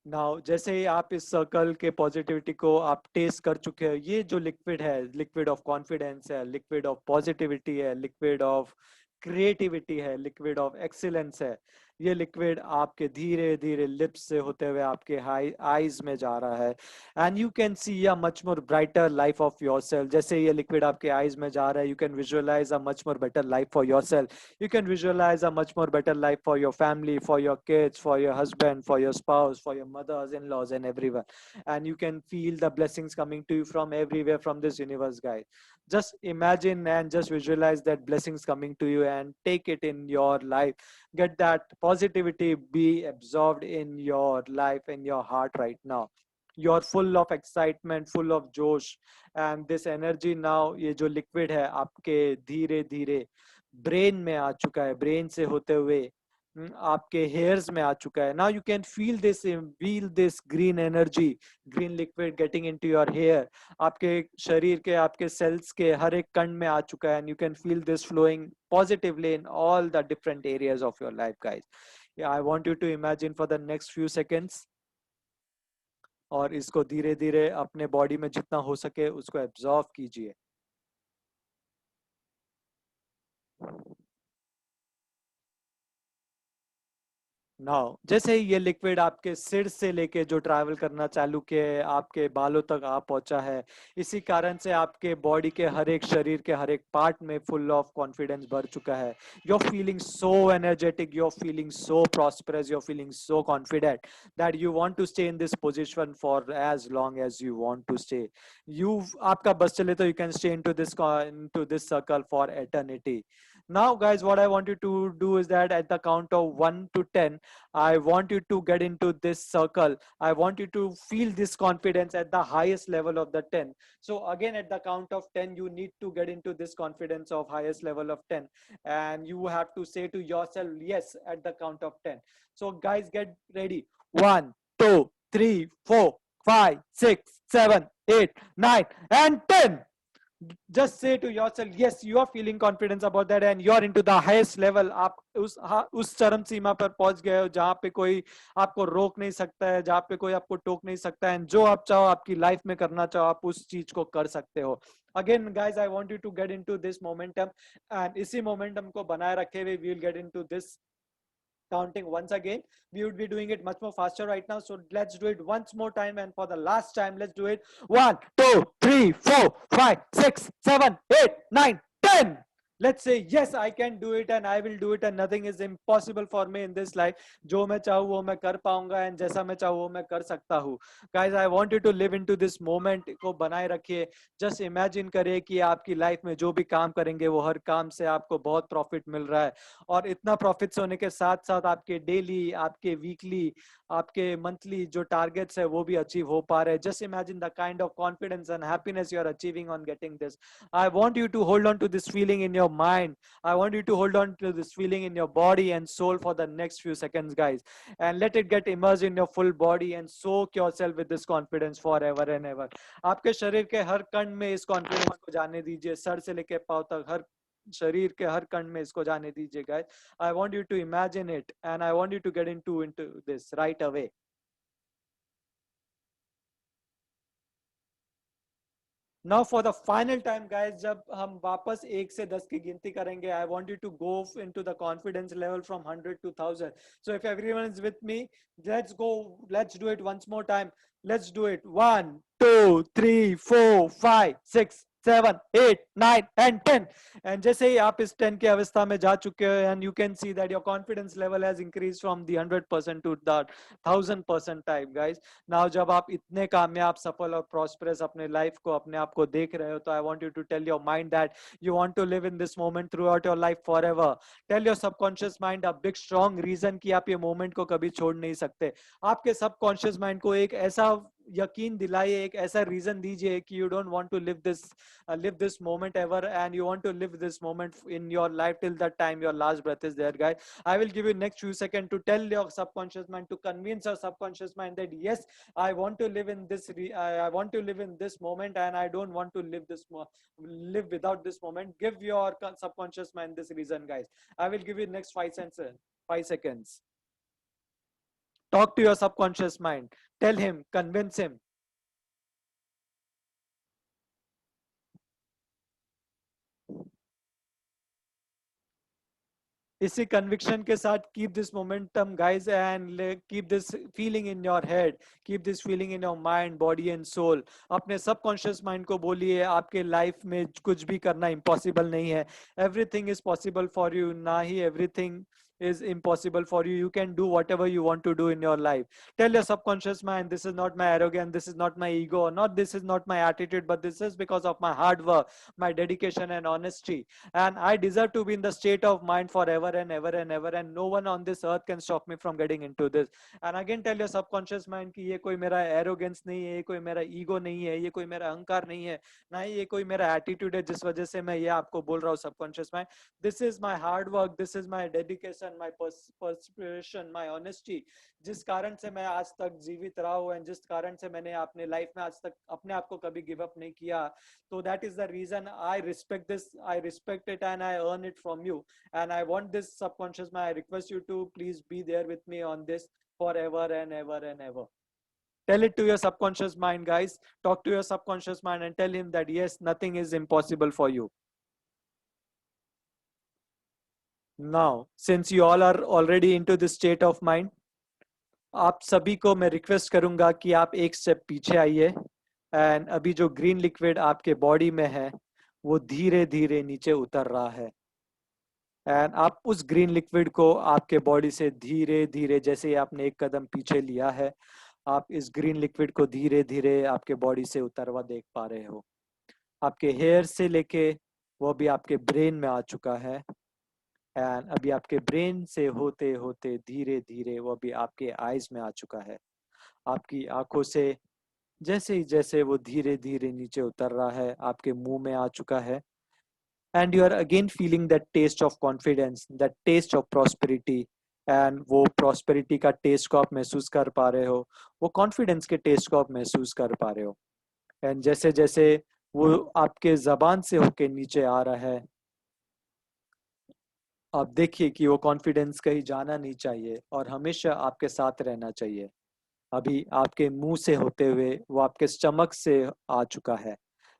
Now जैसे ही आप इस सर्कल के पॉजिटिविटी को आप टेस्ट कर चुके हो, ये जो लिक्विड है, लिक्विड ऑफ कॉन्फिडेंस है, लिक्विड ऑफ पॉजिटिविटी है, लिक्विड ऑफ क्रिएटिविटी है, लिक्विड ऑफ एक्सीलेंस है. ये लिक्विड आपके धीरे धीरे लिप्स से होते हुए आपके आईज में जा रहा है, and you can see a much more brighter life of yourself. जैसे ये लिक्विड आपके आईज में जा रहा है, you can visualize a much more better life for yourself. You can visualize a much more better life for your family, for your kids, for your husband, for your spouse, for your mothers, in-laws, and everyone. And you can feel the blessings coming to you from everywhere from this universe, guys. Just imagine and just visualize that blessings coming to you and take it in your life. Get that positivity be absorbed in your life, in your heart right now. You're full of excitement, full of josh, and this energy now, ये जो liquid है आपके धीरे धीरे brain में आ चुका है, ब्रेन से होते हुए आपके हेयर्स में आ चुका है. Now you can feel this green energy, green liquid getting into your hair. आपके शरीर के, आपके सेल्स के हर एक कण में आ चुका है, and you can feel this flowing positively in all the different areas of your life, guys. I want you to imagine for the next few seconds, और इसको धीरे धीरे अपने बॉडी में जितना हो सके उसको एब्जॉर्व कीजिए. नाउ जैसे ही ये लिक्विड आपके सिर से लेके जो ट्रैवल करना चालू किए आपके बालों तक आ पहुंचा है, इसी कारण से आपके बॉडी के हर एक, शरीर के हर एक पार्ट में फुल ऑफ कॉन्फिडेंस भर चुका है. You are feeling so energetic, you are feeling so prosperous, you are feeling so confident that you want to stay in this position for as long as you want to stay. आपका बस चले तो you can stay into this circle for eternity. Now guys, what I want you to do is that at the count of 1 to 10, I want you to get into this circle. I want you to feel this confidence at the highest level of the 10. So again, at the count of 10, you need to get into this confidence of highest level of 10. And you have to say to yourself, yes, at the count of 10. So guys, get ready. 1, 2, 3, 4, 5, 6, 7, 8, 9, and 10. Just say to yourself, yes, you are feeling confidence about that, and you are into the highest level. आप उस चरम सीमा पर पहुंच गए हो जहां पे कोई आपको रोक नहीं सकता है, जहां पे कोई आपको टोक नहीं सकता है. जो आप चाहो, आपकी लाइफ में करना चाहो, आप उस चीज को कर सकते हो. Again guys, I want you to get into this momentum, and इसी momentum को बनाए रखे हुए we will get into this counting once again. We would be doing it much more faster right now. So let's do it once more time, and for the last time, let's do it. 1, 2, 3, 4, 5, 6, 7, 8, 9, 10. Let's say yes, I can do it and I will do it and nothing is impossible for me in this life. जो मैं चाहूँ वो मैं कर पाऊंगा and जैसा मैं चाहूँ वो मैं कर सकता हूँ. Guys, I want you to live into this moment को बनाए रखिए. Just imagine करिए कि आपकी लाइफ में जो भी काम करेंगे वो हर काम से आपको बहुत प्रॉफिट मिल रहा है, और इतना प्रॉफिट्स होने के साथ साथ आपके डेली, आपके वीकली, आपके मंथली जो टारगेट्स है वो भी अचीव हो पा रहे हैं. Just imagine the kind of confidence and happiness you are achieving on getting this. I want you to hold on to this feeling in your mind. I want you to hold on to this feeling in your body and soul for the next few seconds, guys, and let it get immersed in your full body and soak yourself with this confidence forever and ever. आपके शरीर के हर कण में इस confidence को जाने दीजिए, sir से लेके पांव तक हर शरीर के हर कण में इसको जाने दीजिए, guys. I want you to imagine it and I want you to get into this right away. Now for the final time, guys, जब हम वापस 1 से 10 की गिनती करेंगे, I want you to go into the confidence level from 100 to 1000. So if everyone is with me, let's go. Let's do it once more time. Let's do it. 1, 2, 3, 4, 5, 6, 7, 8, 9 and 10. And जैसे ही आप इस 10 की अवस्था में जा चुके हो, and you can see that your confidence level has increased from the 100% to the 1000% type, guys. Now जब आप इतने कामयाब, सफल और prosperous अपने लाइफ को, अपने आप को देख रहे हो, तो I want you to tell your mind that you want to live in this moment throughout your life forever. Tell your subconscious mind a big strong reason कि आप ये moment को कभी छोड़ नहीं सकते. आपके subconscious mind को एक ऐसा यकीन दिलाइए, एक ऐसा रीजन दीजिए कि you don't want to live this moment ever, and you want to live this moment in your life till that time your last breath is there, guys. I will give you next few seconds to tell your subconscious mind, to convince your subconscious mind that yes, I want to live in this I want to live in this moment and I don't want to live without this moment. Give your subconscious mind this reason, guys. I will give you next 5 seconds. Talk to your subconscious mind. Tell him, convince him. इसी conviction के साथ keep this momentum, guys, and keep this feeling in your head, keep this feeling in your mind, body and soul. अपने subconscious mind को बोलिए, आपके life में कुछ भी करना impossible नहीं है. Everything is possible for you. ना ही everything is impossible for you. You can do whatever you want to do in your life. Tell your subconscious mind, this is not my arrogance, this is not my ego, this is not my attitude, but this is because of my hard work, my dedication and honesty, and I deserve to be in the state of mind forever and ever and ever, and no one on this earth can stop me from getting into this. And again tell your subconscious mind कि ये कोई मेरा arrogance नहीं है, ये कोई मेरा ego नहीं है, ये कोई मेरा अहंकार नहीं है, ना ही ये कोई मेरा attitude है जिस वजह से मैं ये आपको बोल रहा हूँ. subconscious mind, this is my hard work, this is my dedication, my perspiration, my honesty, जिस कारण से मैं आज तक जीवित रहा हूँ, and जिस कारण से मैंने अपने लाइफ में आज तक अपने आप को कभी गिव अप नहीं किया. So that is the reason I respect this, I respect it and I earn it from you, and I want this subconscious mind, I request you to please be there with me on this forever and ever and ever. Tell it to your subconscious mind, guys. Talk to your subconscious mind and tell him that yes, nothing is impossible for you. Now, since you all are already into this state of mind, आप सभी को मैं request करूंगा कि आप एक step पीछे आइए, एंड अभी जो ग्रीन लिक्विड आपके बॉडी में है वो धीरे धीरे नीचे उतर रहा है, एंड आप उस ग्रीन लिक्विड को आपके बॉडी से धीरे धीरे, जैसे ही आपने एक कदम पीछे लिया है, आप इस ग्रीन लिक्विड को धीरे धीरे आपके बॉडी से उतरवा देख पा रहे हो. आपके हेयर से लेके वो भी आपके ब्रेन में आ चुका है, एंड अभी आपके ब्रेन से होते होते धीरे धीरे वो भी आपके आईज में आ चुका है. आपकी आंखों से जैसे वो धीरे धीरे नीचे उतर रहा है, आपके मुंह में आ चुका है, and you are again feeling that taste of confidence, that taste of prosperity, and वो प्रॉस्पेरिटी का टेस्ट को आप महसूस कर पा रहे हो, वो कॉन्फिडेंस के टेस्ट को आप महसूस कर पा रहे हो. एंड जैसे जैसे वो आपके जबान से होके नीचे आ रहा है, आप देखिए कि वो कॉन्फिडेंस कहीं जाना नहीं चाहिए और हमेशा आपके साथ रहना चाहिए. अभी आपके मुंह से होते हुए वो आपके स्टमक से आ चुका है,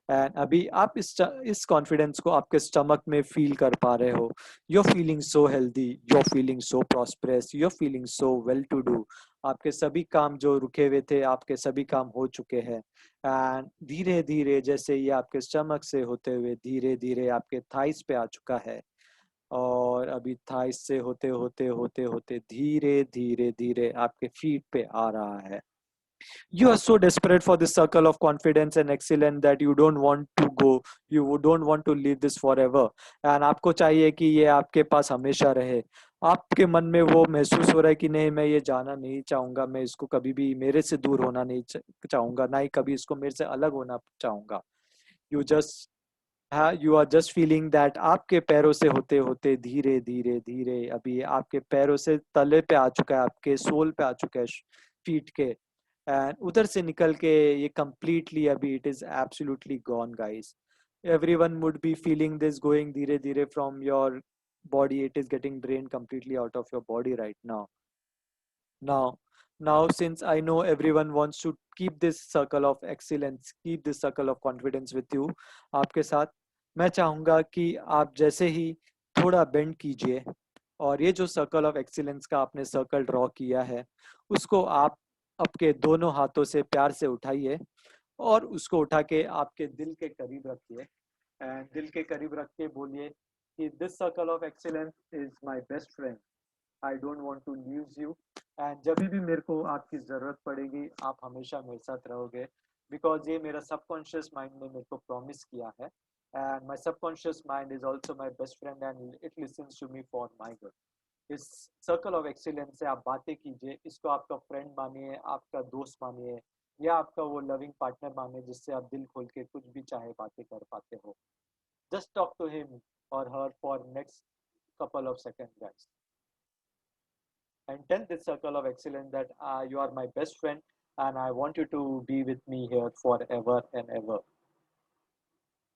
एंड अभी आप इस कॉन्फिडेंस को आपके स्टमक में फील कर पा रहे हो. You are feeling so healthy, you are feeling so prosperous, you are feeling so well to do. आपके सभी काम जो रुके हुए थे, आपके सभी काम हो चुके हैं. एंड धीरे धीरे जैसे ये आपके स्टमक से होते हुए धीरे धीरे आपके थाइस पे आ चुका है, और अभी थाइस से होते होते होते होते धीरे धीरे धीरे आपके फीट पे आ रहा है. You are so desperate for this circle of confidence and excellence that you don't want to go, you don't want to leave this forever. And आपको चाहिए कि ये आपके पास हमेशा रहे. आपके मन में वो महसूस हो रहा है कि नहीं, मैं ये जाना नहीं चाहूंगा, मैं इसको कभी भी मेरे से दूर होना नहीं चाहूंगा, ना ही कभी इसको मेरे से अलग होना चाहूंगा. You just you are just feeling that आपके पैरों से होते होते धीरे धीरे धीरे अभी आपके पैरों से तले पे आ चुका है, आपके सोल पे आ चुका है, फीट के. एंड उधर से निकल के ये completely अभी it is absolutely gone, guys. Everyone would be feeling this going धीरे धीरे from your body. It is getting drained completely out of your body right now. Now since I know everyone wants to keep this circle of excellence, keep this circle of confidence with you, आपके साथ, मैं चाहूंगा कि आप जैसे ही थोड़ा bend कीजिए और ये जो सर्कल ऑफ एक्सीलेंस का आपने सर्कल ड्रॉ किया है उसको आप आपके दोनों हाथों से प्यार से उठाइए और उसको उठा के आपके दिल के करीब रखिए. एंड दिल के करीब रख के बोलिए कि this circle of excellence is my best friend, I don't want to lose you. And जब भी मेरे को आपकी ज़रूरत पड़ेगी आप हमेशा मेरे साथ रहोगे, बिकॉज ये मेरा सबकॉन्शियस माइंड ने मेरे को प्रॉमिस किया है. And my subconscious mind is also my best friend and it listens to me for my good. इस सर्कल ऑफ एक्सीलेंस से आप बातें कीजिए, इसको आपका फ्रेंड मानिए, आपका दोस्त मानिए, या आपका वो लविंग पार्टनर मानिए जिससे आप दिल खोल के कुछ भी चाहे बातें कर पाते हो. जस्ट टॉक टू हिम और her for next couple of seconds, guys, and tell this circle of excellence that you are my best friend and I want you to be with me here forever and ever.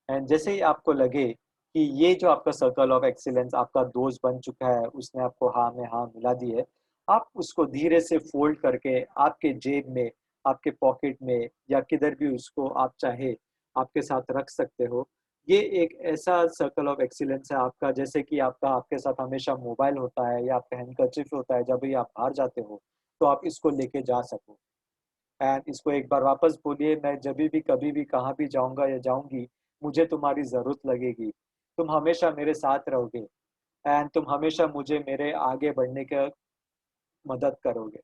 And जैसे ही आपको लगे कि ये जो आपका circle of excellence आपका दोस्त बन चुका है, उसने आपको हाँ में हाँ मिला दी है, आप उसको धीरे से फोल्ड करके आपके जेब में, आपके पॉकेट में या किधर भी उसको आप चाहे आपके साथ रख सकते हो. ये एक ऐसा सर्कल ऑफ एक्सीलेंस है आपका, जैसे कि आपका आपके साथ हमेशा मोबाइल होता है या आपका हैंडकरचिफ होता है, जब भी आप बाहर जाते हो तो आप इसको लेके जा सको. एंड इसको एक बार वापस बोलिए, मैं जब भी कभी भी कहाँ भी जाऊंगा या जाऊंगी, मुझे तुम्हारी ज़रूरत लगेगी, तुम हमेशा मेरे साथ रहोगे एंड तुम हमेशा मुझे मेरे आगे बढ़ने का मदद करोगे.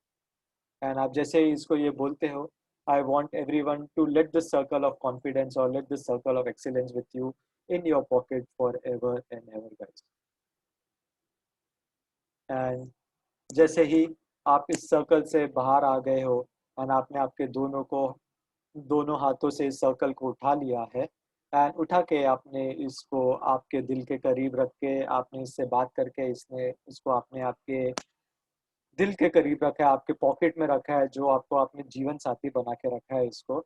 एंड आप जैसे ही इसको ये बोलते हो, I want everyone to let this circle of confidence और let this circle of excellence with you in your pocket for ever and ever, guys. And जैसे ही आप इस सर्कल से बाहर आ गए हो एंड आपने आपके दोनों हाथों से इस सर्कल को उठा लिया है एंड उठा के आपने इसको आपके दिल के करीब रख के आपने इससे बात करके इसको आपने आपके दिल के करीब रखा है, आपके पॉकेट में रखा है, जो आपको आपने जीवन साथी बना के रखा है इसको.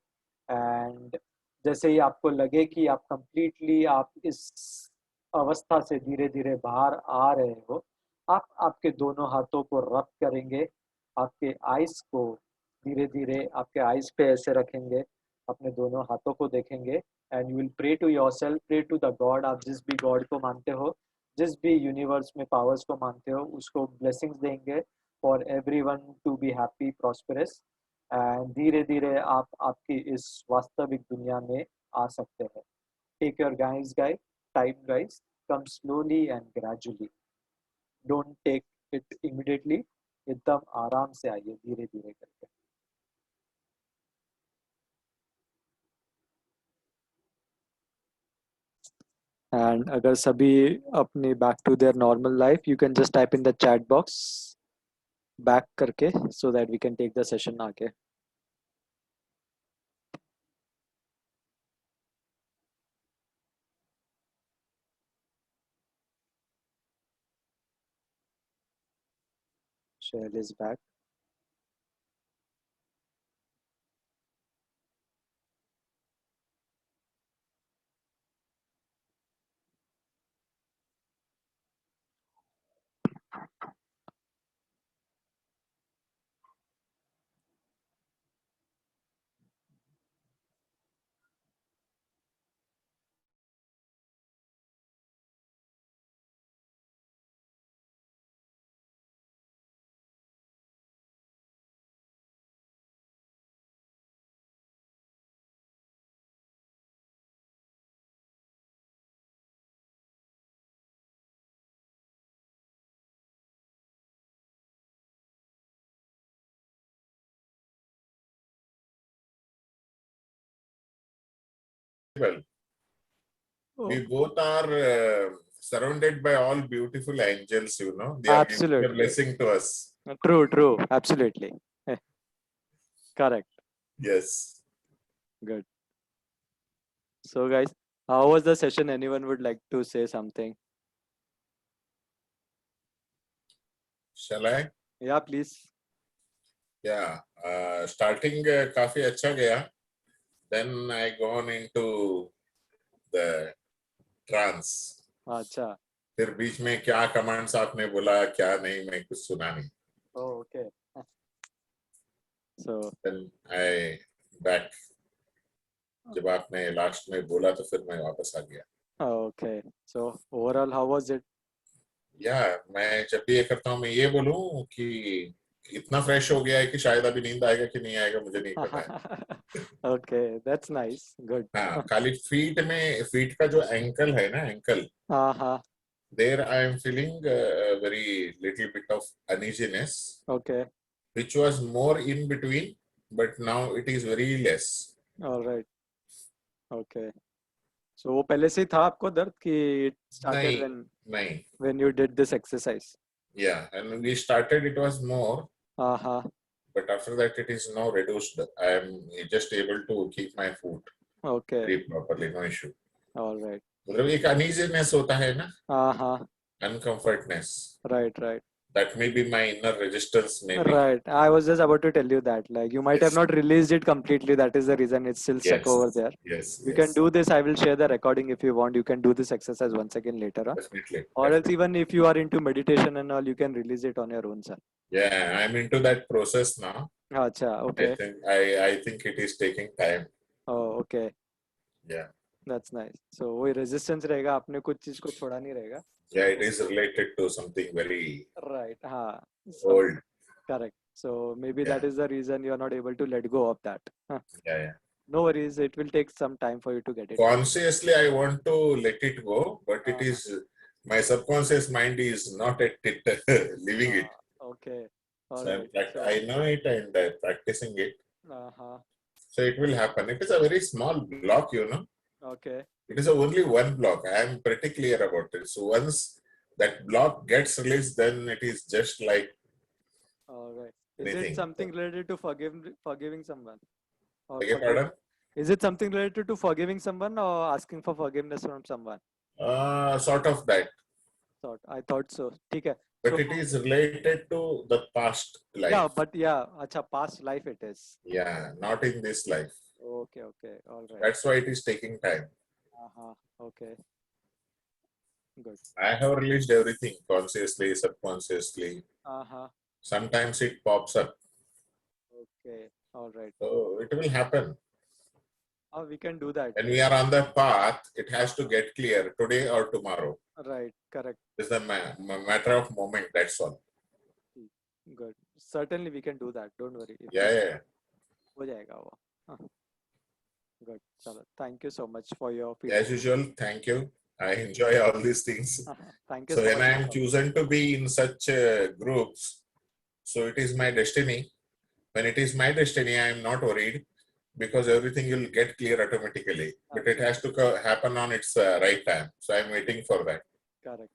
एंड जैसे ही आपको लगे कि आप कंप्लीटली आप इस अवस्था से धीरे धीरे बाहर आ रहे हो, आप आपके दोनों हाथों को रब करेंगे, आपके आइज को धीरे धीरे आपके आइज पे ऐसे रखेंगे, अपने दोनों हाथों को देखेंगे and you will pray to yourself, pray to the god. आप जिस भी गॉड को मानते हो, जिस भी यूनिवर्स में पावर्स को मानते हो, उसको ब्लेसिंग्स देंगे for everyone to be happy prosperous. And धीरे धीरे आप आपकी इस वास्तविक दुनिया में आ सकते हैं. Take your time, guys. Come slowly and gradually, don't take it immediately. एकदम आराम से आइए, धीरे धीरे करके. एंड अगर सभी अपनी back to their normal life, you can just type in the chat box back करके, so that we can take the session आगे. Shell is back. well. We both are surrounded by all beautiful angels, you know. They are giving a Absolutely. blessing to us. True, absolutely. Correct. Yes. Good. So guys, how was the session? Anyone would like to say something? Shall I? Yeah, please. Yeah. Starting काफी अच्छा गया. Then I gone into the trance. अच्छा. फिर बीच में क्या commands आपने बोला क्या नहीं मैं कुछ सुना नहीं. Oh, okay. So Then I back. जब आपने लास्ट में बोला तो फिर मैं वापस आ गया. okay. So overall, how was it? या मैं जब भी ये करता हूँ मैं ये बोलूं कि इतना फ्रेश हो गया है कि शायद अभी नींद आएगा कि नहीं आएगा मुझे नहीं पता है. Okay, that's nice. Good. हाँ, खाली फीट का जो एंकल है ना ankle there I am feeling a very little bit of uneasiness Okay. which was more in between but now it is very less. All right. Okay. So वो पहले से ही था आपको दर्द कि it started नहीं. when you did this exercise? Yeah, and when we started it was more Uh-huh. but after that it is now reduced. I am just able to keep my foot Okay. very properly, no issue. All right. मतलब एक uneasiness होता है ना, Uh-huh. uncomfortness. Right. That may be my inner resistance maybe. Right. I was just about to tell you that. Like you might have Yes. not released it completely. That is the reason it's still stuck Yes. over there. Yes. You yes. can do this. I will share the recording if you want. You can do this exercise once again later on. Definitely. Or else definitely. even if you are into meditation and all, you can release it on your own, sir. Yeah, I'm into that process now. Acha, okay. I think it is taking time. Oh, okay. Yeah. That's nice. So वही resistance रहेगा, आपने कुछ चीज को छोड़ा नहीं रहेगा. Yeah, it is related to something very Right. हाँ. old. Correct. So maybe Yeah. that is the reason you are not able to let go of that. Huh. Yeah. No worries. It will take some time for you to get it. Consciously, I want to let it go, but it is my subconscious mind is not at it, leaving it. Okay. All So right. I know it and practicing it. Uh-huh. So it will happen. It is a very small block, you know. Okay. It is only one block. I am pretty clear about it. So once that block gets released, then it is just like All right. Is anything. it something related to forgiving someone? Or Beg your pardon? Is it something related to forgiving someone or asking for forgiveness from someone? Sort of that. I thought so. ठीक है. But So, it is related to the past life. yeah, but yeah, अच्छा, past life it is. Yeah, not in this life. Okay. All right. That's why it is taking time. Uh-huh. Okay. Good. I have released everything consciously, subconsciously. Uh-huh. Sometimes it pops up. Okay. All right. So it will happen. We can do that. When we are on the path, it has to get clear today or tomorrow. Right. Correct. It's a matter of moment, that's all. Good. Certainly we can do that. Don't worry. Yeah. हो जाएगा वो. Good. चलो. Thank you so much for your feedback. As usual, thank you. I enjoy all these things. Thank you So so when much. I am chosen to be in such groups, so it is my destiny. When it is my destiny, I am not worried because everything will get clear automatically. But it has to happen on its right time. So I am waiting for that. Correct.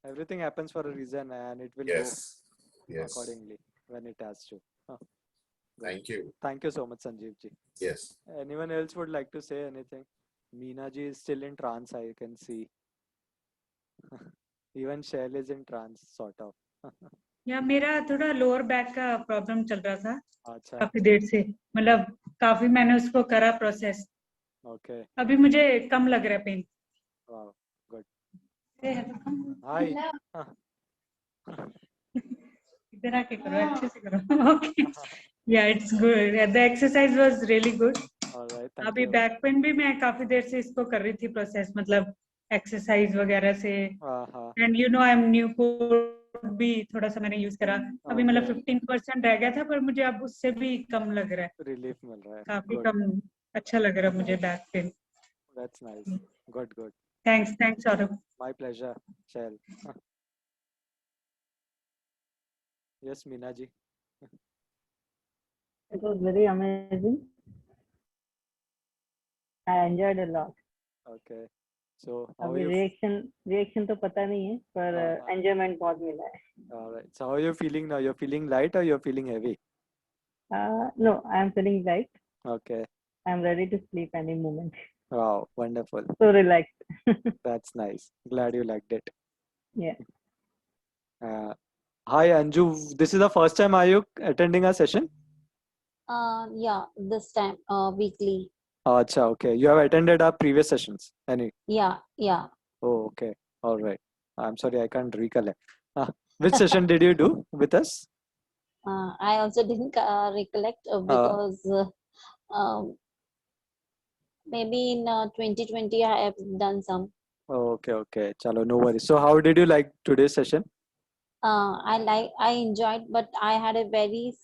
Everything happens for a reason and it will Yes. go accordingly when it has to. Thank you. Thank you so much, Sanjeev ji. Yes. Anyone else would like to say anything? Meena ji is still in trance, I can see. Even Shail is in trance, sort of. या मेरा थोड़ा lower back का problem चल रहा था अच्छा. काफी देर से, मतलब काफी मैंने उसको करा प्रोसेस. Okay. अभी मुझे कम लग रहा है पेन. Wow. Good. Hi. इधर आके करो, अच्छे से करो. Okay. Yeah, it's good. The exercise was really good. All right. Thank अभी you. बैक पेन भी मैं काफी देर से इसको कर रही थी प्रोसेस, मतलब एक्सरसाइज वगैरह से. And you know I am new code भी थोड़ा सा मैंने यूज करा. अभी मतलब 15% रह गया था पर मुझे अब उससे भी कम लग रहा है. रिलीफ मिल रहा है. काफी कम अच्छा लग रहा है मुझे back pain. That's nice. Good. Thanks Saurabh. My pleasure, Shail. Yes, Meena ji. It was very amazing. I enjoyed a lot. Okay. So how are अभी you? रिएक्शन तो पता नहीं है पर हाँ. एंजॉयमेंट बहुत मिला है. All right. So how are you feeling now? You're feeling light or you're feeling heavy? No, I am feeling light. Okay. I am ready to sleep any moment. Wow. Wonderful. So relaxed. That's nice. Glad you liked it. Yeah. Hi Anju. This is the first time are you attending a session? Yeah, this time, weekly. Acha, okay. You have attended our previous sessions. Any? Yeah. Oh, okay. All right. I'm sorry, I can't recollect. Which session did you do with us? I also didn't recollect because maybe in 2020 I have done some. Oh, okay. Chalo, no worries. So how did you like today's session? I enjoyed, but I had a very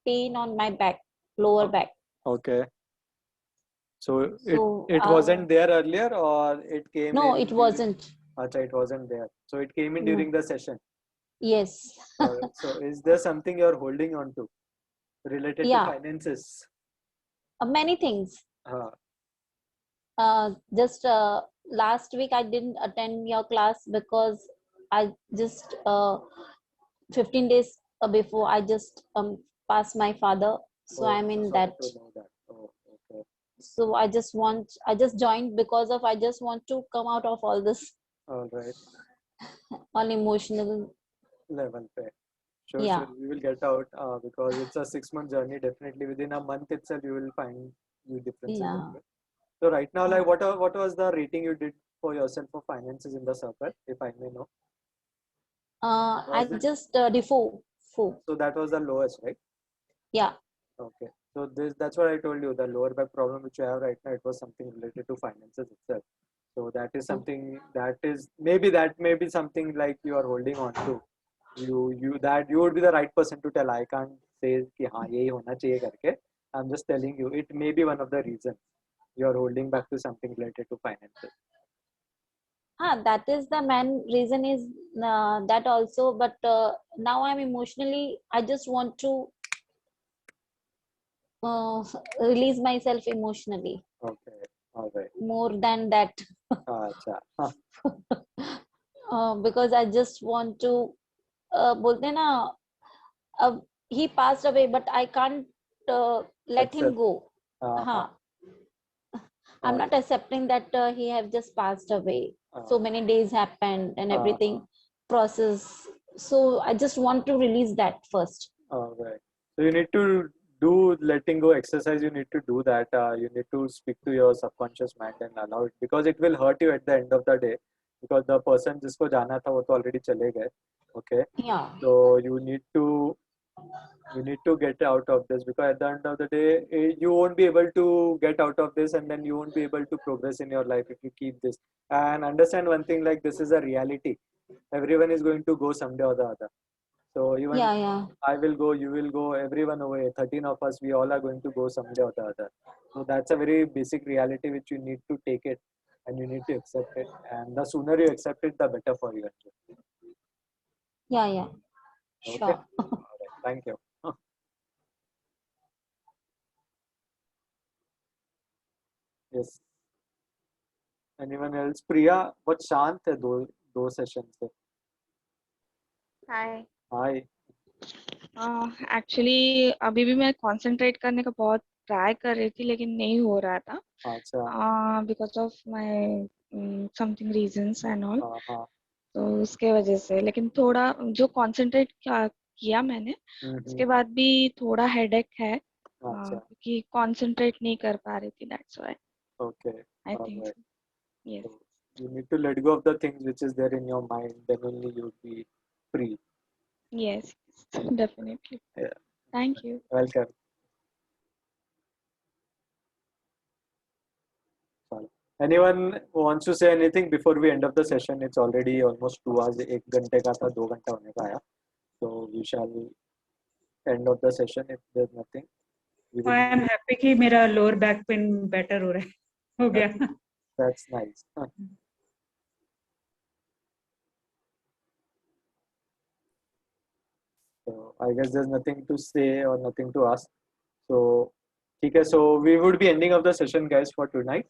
pain on my back, lower back. Okay. So So it wasn't there earlier or it came no, in it wasn't. Acha, it wasn't there. So it came in No. during the session. Yes. Alright. So is there something you're holding on to related to Yeah. finances? Many things. Just last week I didn't attend your class because I just 15 days before I just passed my father, so I'm in sorry that. to know that. Oh, okay. So I just joined because of I just want to come out of all this All right. on emotional. Level fair. Sure, Yeah. we will get out because it's a 6-month journey. Definitely within a month itself, you will find you differences. Yeah. Okay. So right now, like what was the rating you did for yourself for finances in the circle, if I may know? I Was it- just the four. So that was the lowest, right? Yeah. Okay. So that's what I told you. The lower back problem which you have right now, it was something related to finances itself. So that is something that may be something like you are holding on to. You would be the right person to tell. I can't say कि हाँ यही होना चाहिए करके. I'm just telling you it may be one of the reasons you are holding back to something related to finances. That is the main reason is that also, but now I'm emotionally, I just want to release myself emotionally Okay. All right. more than that. अच्छा. Because I just want to बोलते हैं ना, he passed away but I can't let him Accept. go. हाँ. I'm not accepting that he have just passed away. So many days happened and everything process. So I just want to release that first. All right. So you need to do letting go exercise. You need to do that. You need to speak to your subconscious mind and allow it because it will hurt you at the end of the day. Because the person जिसको जाना था वो तो already चले गए. Okay. Yeah. So you need to get out of this because at the end of the day you won't be able to get out of this and then you won't be able to progress in your life if you keep this. And understand one thing, like this is a reality. Everyone is going to go someday or the other. So even Yeah. I will go, you will go, everyone away. 13 of us, we all are going to go someday or the other. So that's a very basic reality which you need to take it and you need to accept it. And the sooner you accept it, the better for you. Yeah. Okay. Sure. All right. Thank you. Yes. Anyone else? Priya, बहुत शांत है दो session से. हाय. Hi. Actually अभी भी मैं concentrate करने का बहुत ट्राई कर रही थी लेकिन नहीं हो रहा था. अच्छा. Because of my something reasons and all. हाँ. तो उसके वजह से लेकिन थोड़ा जो कंसंट्रेट किया मैंने उसके बाद भी थोड़ा हेडेक है क्योंकि कंसंट्रेट नहीं कर पा रही थी. That's why. Okay. I think yes. You need to let go of the things which is there in your mind, then only you will be free. Yes, definitely. Yeah. Thank you. Welcome. Anyone wants to say anything before we end up the session? It's already almost 2 hours. 1 घंटे का था, 2 घंटा होने का आया. So we shall end of the session if there's nothing. I am happy कि मेरा lower back pain better हो रहा है. हो गया. That's nice. So I guess there's nothing to say or nothing to ask. So, okay, so we would be ending of the session, guys, for tonight.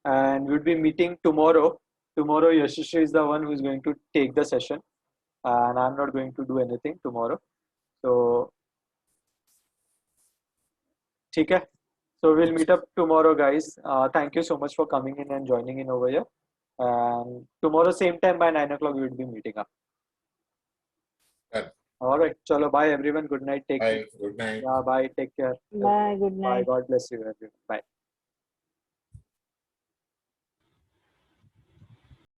and we'll be meeting tomorrow. Tomorrow, Yashashree is the one who is going to take the session, and I'm not going to do anything tomorrow. So, okay. So we'll meet up tomorrow, guys. Thank you so much for coming in and joining in over here. And tomorrow, same time by 9 o'clock, we will be meeting up. Done. All right. Chalo, bye everyone. Good night. Take care. Bye. Good night. Yeah, bye. Take care. Bye. Good Bye. night. God bless you, everyone. Bye.